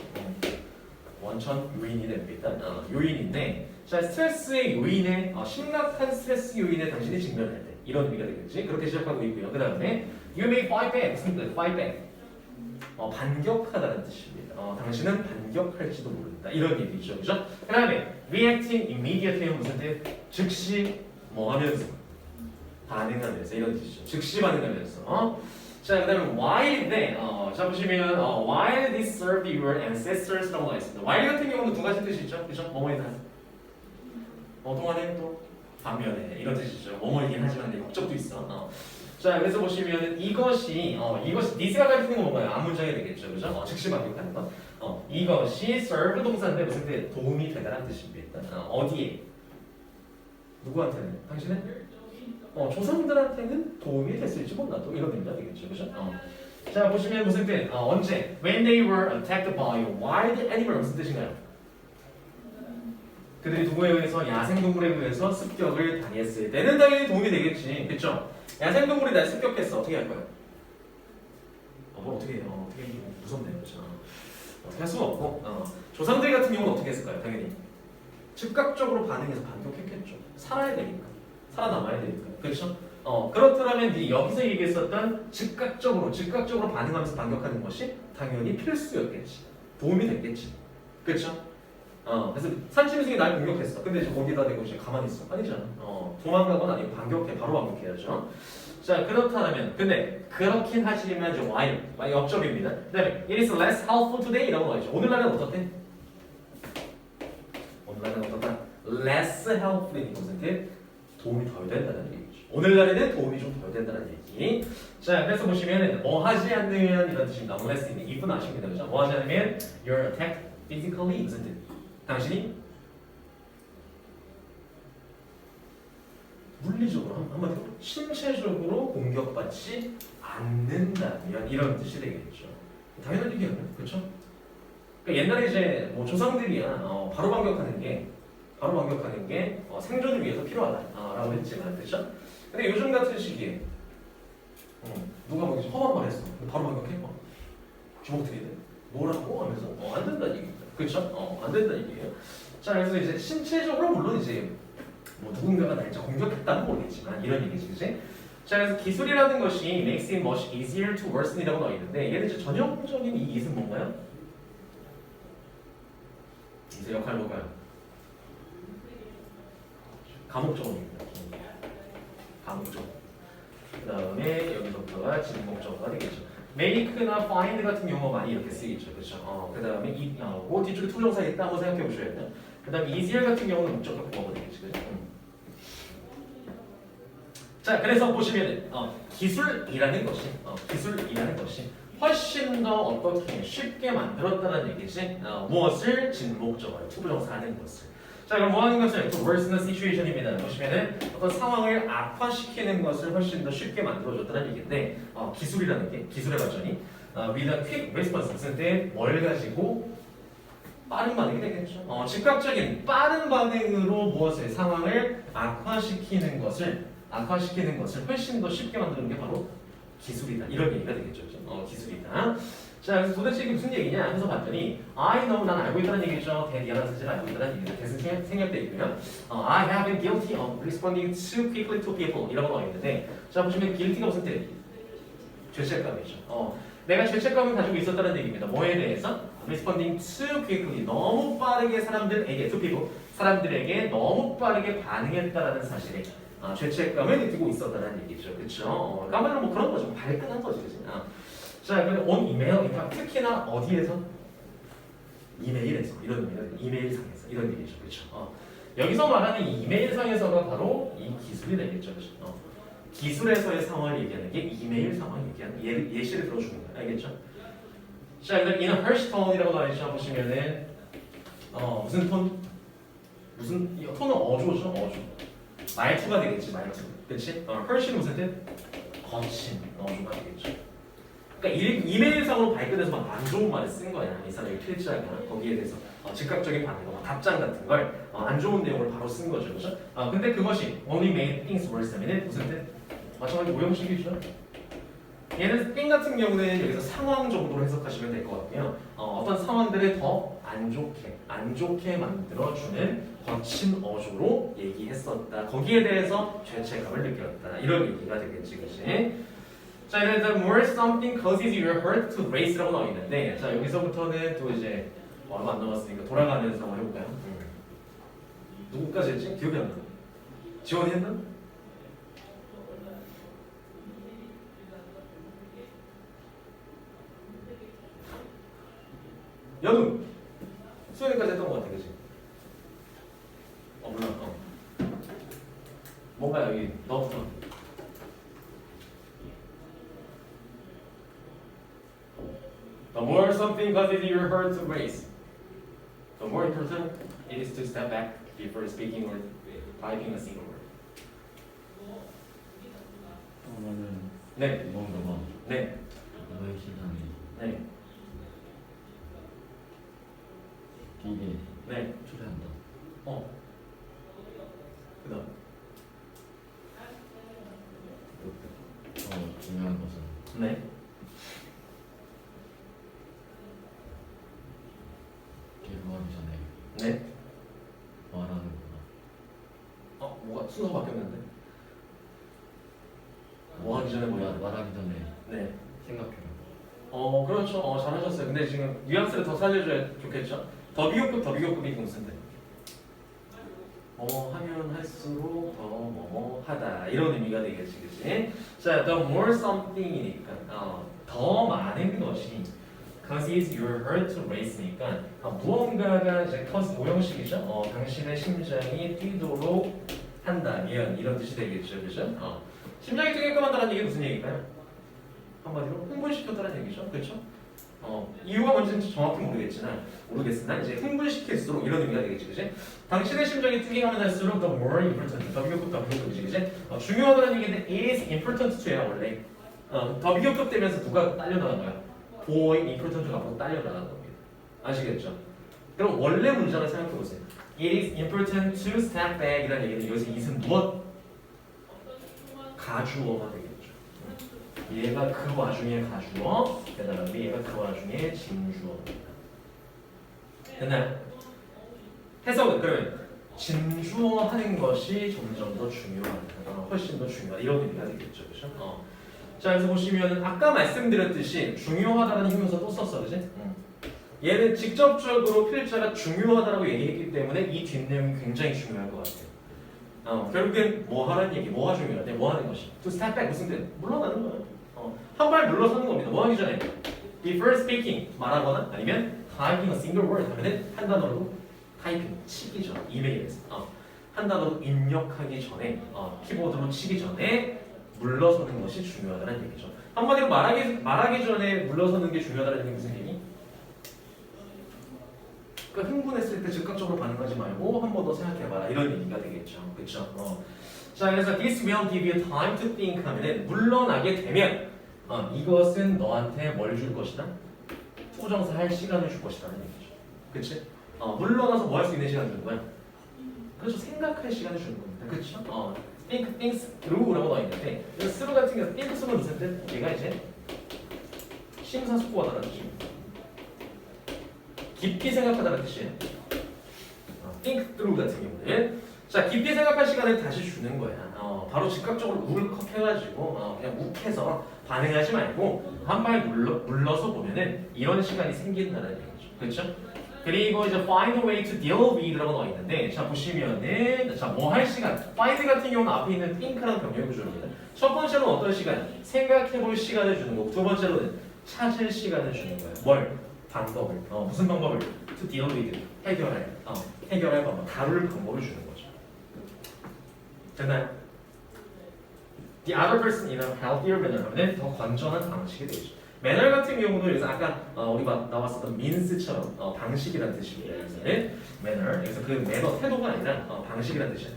원천, 요인이 됩니다. 요인인데, 자, 스트레스의 요인에 심각한 스트레스 요인에 당신이 직면할 때 이런 의미가 되겠지. 그렇게 시작하고 있고요. 그 다음에 You may fight back. 무슨 뜻? Fight back. 반격하다는 뜻입니다. 당신은 반격할지도 모른다. 이런 얘기죠. 그죠? 그 다음에 reacting immediately 무슨 뜻? 즉시 뭐 하면서 반응하면서 이런 뜻이죠. 즉시 반응하면서. 자, 그 다음에 while인데 자 보시면 while this served your ancestors라고 나와 있습니다. while 같은 경우는 두 가지 뜻이 있죠. 그죠? 뭐뭐에 대한 동안에 또 반면에 이런 뜻이죠. 뭐뭐이긴 하지만 목적도 있어. 자, 그래서 보시면 이것이 this가 가리키는 건 뭔가요? 앞문장이 되겠죠, 그죠? 즉시 반격하는 것. 이것이 serve 동사인데 무슨 뜻? 도움이 되다라는 뜻입니다. 어디에? 누구한테는? 당신은? 조상들한테는 도움이 됐을지 몰라도 이런 의미가 되겠죠, 그죠? 자 보시면 무슨 뜻? 언제? When they were attacked by a wild animal 무슨 뜻인가요? 그들이 누구에 의해서 야생동물에 의해서 습격을 당했을 때는 당연히 도움이 되겠지, 그렇죠? 야생동물이 날 습격했어, 어떻게 할 거야? 뭘 어떻게 해요? 어떻게 해요? 무섭네, 그렇죠? 어떻게 할 수가 없고 조상들 같은 경우는 어떻게 했을까요? 당연히 즉각적으로 반응해서 반격했겠죠. 살아야 되니까, 살아남아야 되니까, 그렇죠? 그렇더라면 여기서 얘기했었던 즉각적으로 반응하면서 반격하는 것이 당연히 필수였겠지. 도움이 됐겠지. 그렇죠? 그래서 산짐승이 날 공격했어. 근데 이제 거기다 대고 이제 가만히 있어. 아니잖아. 도망가거나 아니면 반격해. 바로 반격해야죠. 자, 그렇다면 근데 그렇긴 하시면 이제 why 역접입니다. 그다음에 it is less helpful today 이라고 나와있죠. 오늘날은 어떻대? 오늘날은 어떻다? less helpful이니까 무슨 뜻? 도움이 덜 된다는 얘기죠. 오늘날에는 도움이 좀 덜 된다는 얘기. 자, 그래서 보시면 뭐 하지 않으면 이런 뜻입니다. unless는 if은 아십니다. 그죠? 뭐 하지 않으면 you're attacked physically 무슨 뜻? 당신이 물리적으로 한마디로 신체적으로 공격받지 않는다면 이런 뜻이 되겠죠. 당연한 얘기예요, 그렇죠? 그러니까 옛날에 이제 뭐 조상들이야 바로 반격하는 게 생존을 위해서 필요하다라고 했지만, 그렇죠? 근데 요즘 같은 시기에 누가 뭐 험한 말 했어, 바로 반격해, 주먹 들이대, 뭐라고 하면서 안 된다는 얘기입니다. 그렇죠? 안 된다는 얘기예요. 자, 그래서 이제 신체적으로 물론 이제 뭐 누군가가 날 공격했다는 모르겠지만 이런 얘기지, 그치? 자, 그래서 기술이라는 것이 makes it much easier to worsen이라고 나와 있는데 얘는 이제 전형적인 이 it은 뭔가요? 이제 역할 뭘까요? 가목적어입니다. 가목적. 그 다음에 여기서부터가 진목적어가 되겠죠. make나 find 같은 용어 많이 이렇게 쓰이죠, 그렇죠? 그 다음에 그 뒤쪽에 투정사 있다고 생각해 보셔야 돼요. 그 다음에 easier 같은 경우는 목적어 구어가 되겠지, 그렇죠? 자, 그래서 보시면 기술이라는 것이 훨씬 더 어떻게 쉽게 만들었다는 얘기지. 무엇을 진목적어로 투부정사 하는 것을. 자, 그럼 뭐 하는 것을 to worsen the situation입니다. 보시면은 어떤 상황을 악화시키는 것을 훨씬 더 쉽게 만들어줬다는 얘기인데 기술이라는 게 기술의 발전이 with a quick response 무슨 뭘 가지고 빠른 반응이 되겠죠. 즉각적인 빠른 반응으로 무엇을 상황을 악화시키는 것을 훨씬 더 쉽게 만드는 게 바로 기술이다. 이런 얘기가 되겠죠. 기술이다. 자, 그래서 도대체 이게 무슨 얘기냐 해서 봤더니 I know, 난 알고 있다는 얘기죠. 대리라는 뜻을 알고 있다는 얘기죠. 대신 생략되어 있고요. I have been guilty of responding too quickly to people 이라고 나와 있는데, 자 보시면 guilty가 무슨 뜻? 죄책감이죠. 내가 죄책감을 가지고 있었다는 얘기입니다. 뭐에 대해서? responding too quickly, 너무 빠르게 사람들에게, to people, 사람들에게 너무 빠르게 반응했다라는 사실에 죄책감을 느끼고 있었다는 얘기죠. 그렇죠? 까말로 뭐 그런 거죠. 발끈한 거죠. 그치? 자, 그럼 on email, 그러니까 특히나 어디에서? 이메일에서, 이런 의미가 이메일상에서 이런 얘기죠. 그렇죠? 여기서 말하는 이 이메일상에서가 바로 이 기술이 되겠죠. 그렇죠? 기술에서의 상황을 얘기하는 게 이메일 상황을 얘기하는 예시를 들어주는 거예요. 알겠죠? 자, 그다음 in a harsh tone이라고 나와 있죠. 보시면은 무슨 톤? 이 톤은 어조죠. 어조. 말투가 되겠지. 말투. 그렇지? harsh는 무슨 뜻? 거친 어조가 되겠죠. 그러니까 이메일상으로 발끈해서 막 안 좋은 말을 쓴 거야. 이 사람이 필자가 거기에 대해서 즉각적인 반응, 답장 같은 걸 안 좋은 내용을 바로 쓴 거죠, 그렇죠? 근데 그것이 only made things worse 하면은 무슨 뜻? 마찬가지 모형식이죠. 얘는 thing 같은 경우는 여기서 상황 정도로 해석하시면 될 것 같고요. 어떤 상황들을 더 안 좋게 만들어주는 거친 어조로 얘기했었다. 거기에 대해서 죄책감을 느꼈다. 이런 얘기가 되겠지, 그렇지? 자, 이제 the more something causes your heart to race라고 나와 있는데, 자 여기서부터는 또 이제 얼마 안 남았으니까 돌아가면서 한번 해볼까요? 누구까지 했지? 기억이 안 나. 지원이 했나? 연우! 수현이까지 했던 것 같아, 그치? 몰라. 뭔가 여기 너부터. The more something causes your heart to race, the more important it is to step back before speaking or typing a single word. 네. 뭔가가 네. 그거의 시장이 네. 이게 네. 초래한다. 그다음. 더 중요한 것은 네. 기부하기 전에 네. 말하는구나. 뭐가 순서가 바뀌었는데? 뭐 하기 전에 뭐야? 말하기 전에 네. 생각해요. 그렇죠. 잘하셨어요. 근데 지금 뉘앙스를 더 살려줘야 좋겠죠? 더 비교급이 무슨데? 하면 할수록 더 하다 이런 의미가 되겠지, 그치? 자, the more something이니까 더 많은 것이 causes your heart to race니까 무언가가 이제 cause 모형식이죠. 당신의 심장이 뛰도록 한다면 이런 뜻이 되겠죠, 그죠? 심장이 뛰게끔 한다는 얘기 무슨 얘기일까요? 한마디로 흥분시켰다는 얘기죠, 그렇죠? 이유가 뭔지는 정확히 모르겠으나 이제 흥분시킬수록 이런 의미가 되겠지, 그지? 당신의 심장이 뛰게 하면 할수록 the more important, 더 비교급이지, 그지? 중요하다는 얘기인데 it is important to야 원래. 더 비교급 되면서 누가 딸려나간 거야? boy important가 앞으로 딸려나간 겁니다. 아시겠죠? 그럼 원래 문장을 생각해 보세요. It is important to step back이라는 얘기는 여기서 it은 무엇? 가주어가 되겠죠. 얘가 그 와중에 가주어, 그다음에 얘가 그 와중에 진주어입니다. 됐나요? 해석은 그러면 진주어 하는 것이 점점 더 중요하다, 훨씬 더 중요하다 이런 의미가 되겠죠, 그렇죠? 자, 그래서 보시면은 아까 말씀드렸듯이 중요하다라는 형용사 또 썼어, 그지? 얘는 직접적으로 필자가 중요하다라고 얘기했기 때문에 이 뒷내용이 굉장히 중요할 것 같아요. 결국엔 뭐 하라는 얘기, 뭐가 중요하대, 뭐 하는 것이. To step back 무슨 뜻? 물러나는 거예요. 한 발 물러서는 겁니다. 뭐 하기 전에 before speaking 말하거나 아니면 typing a single word 하면은 한 단어로 타이핑 치기 전 이메일에서 한 단어로 입력하기 전에 키보드로 치기 전에 물러서는 것이 중요하다는 얘기죠. 한마디로 말하기 전에 물러서는 게 중요하다는 게 무슨 얘기? 그러니까 흥분했을 때 즉각적으로 반응하지 말고 한 번 더 생각해봐라 이런 얘기가 되겠죠. 그렇죠? 자, 그래서 this will give you time to think 하면은 물러나게 되면 이것은 너한테 뭘 줄 것이다? 투정사 할 시간을 줄 것이라는 얘기죠. 그렇지? 물러나서 뭐 할 수 있는 시간 주는 거야? 그렇죠. 생각할 시간을 주는 겁니다. 그렇죠? think things through라고 나와 있는데 through 같은 경우 think 쓰면 무슨 뜻? 얘가 이제 심사숙고하다는 뜻입니다. 깊이 생각하다는 뜻이에요. think through 같은 경우는 자, 깊이 생각할 시간을 다시 주는 거야. 바로 즉각적으로 울컥 해가지고 그냥 욱해서 반응하지 말고 한 발 물러서 보면은 이런 시간이 생긴다는 얘기죠. 그렇죠? 그리고 이제 find a way to deal with라고 나와 있는데 자 보시면은 자 뭐 할 시간 find 같은 경우는 앞에 있는 think랑 병렬 구조입니다. 첫 번째로는 어떤 시간? 생각해볼 시간을 주는 거고 두 번째로는 찾을 시간을 주는 거예요. 뭘? 방법을. 무슨 방법을? to deal with 해결할 방법, 다룰 방법을 주는 거죠. 됐나요? The other person in a healthier manner 하면 더 건전한 방식이 되죠. 매너 같은 경우도 그래서 아까 우리가 나왔었던 means처럼 방식이라는 뜻입니다. 여기서는 manner, 그래서 그 매너 태도가 아니라 방식이라는 뜻이에요.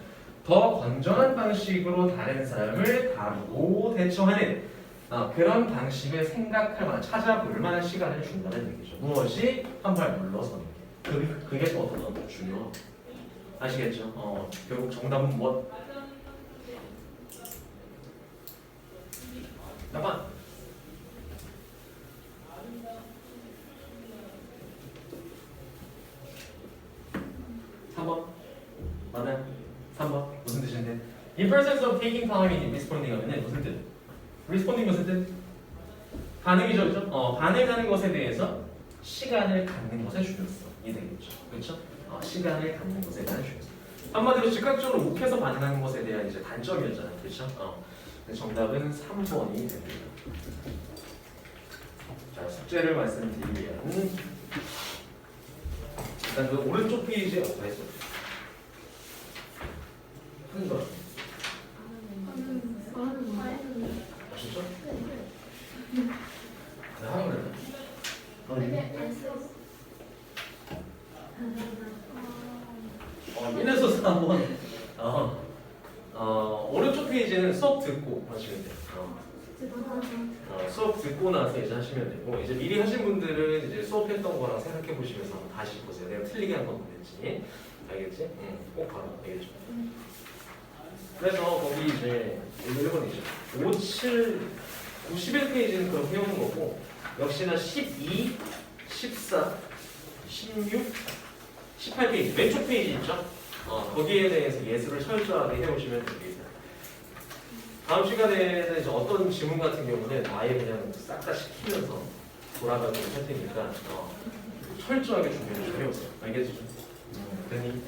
더 건전한 방식으로 다른 사람을 다루고 대처하는 그런 방식을 생각할 만한 찾아볼 만한 시간을 준다는 얘기죠. 무엇이 한 발 물러서는 게 그게 또 어떤 중요하고 아시겠죠? 결국 정답은 무엇? 잠깐. 3번 맞나요? 3번 무슨 뜻인데? In presence of taking time in responding 하면은 무슨 뜻? responding 무슨 뜻? 반응이죠, 그렇죠? 반응하는 것에 대해서 시간을 갖는 것에 중요성이 되겠죠, 그렇죠? 시간을 갖는 것에 대한 중요성. 한마디로 즉각적으로 욱해서 반응하는 것에 대한 이제 단점이었잖아요, 그렇죠? 정답은 3번이 됩니다. 자, 숙제를 말씀드리면 일단 그 오른쪽 페이지에 어떤 했어? 큰 거. 아시죠? 네, 하는 거예요. 미네소스 한번 오른쪽 페이지는 수업 듣고 하시면 돼요. 수업 듣고 나서 이제 하시면 되고 이제 미리 하신 분들은 이제 수업했던 거랑 생각해 보시면서 한번 다시 보세요. 내가 틀리게 한 건 뭐였지? 알겠지? 응, 꼭 봐라. 알겠죠? 그래서 거기 이제 1번이죠. 5, 7, 91페이지는 그렇게 해오는 거고 역시나 12, 14, 16, 18페이지 왼쪽 페이지 있죠? 거기에 대해서 예술을 철저하게 해오시면 됩니다. 다음 시간에는 이제 어떤 지문 같은 경우는 아예 그냥 싹 다 시키면서 돌아가도록 할 테니까 철저하게 준비를 좀 해오세요. 알겠죠? 그러니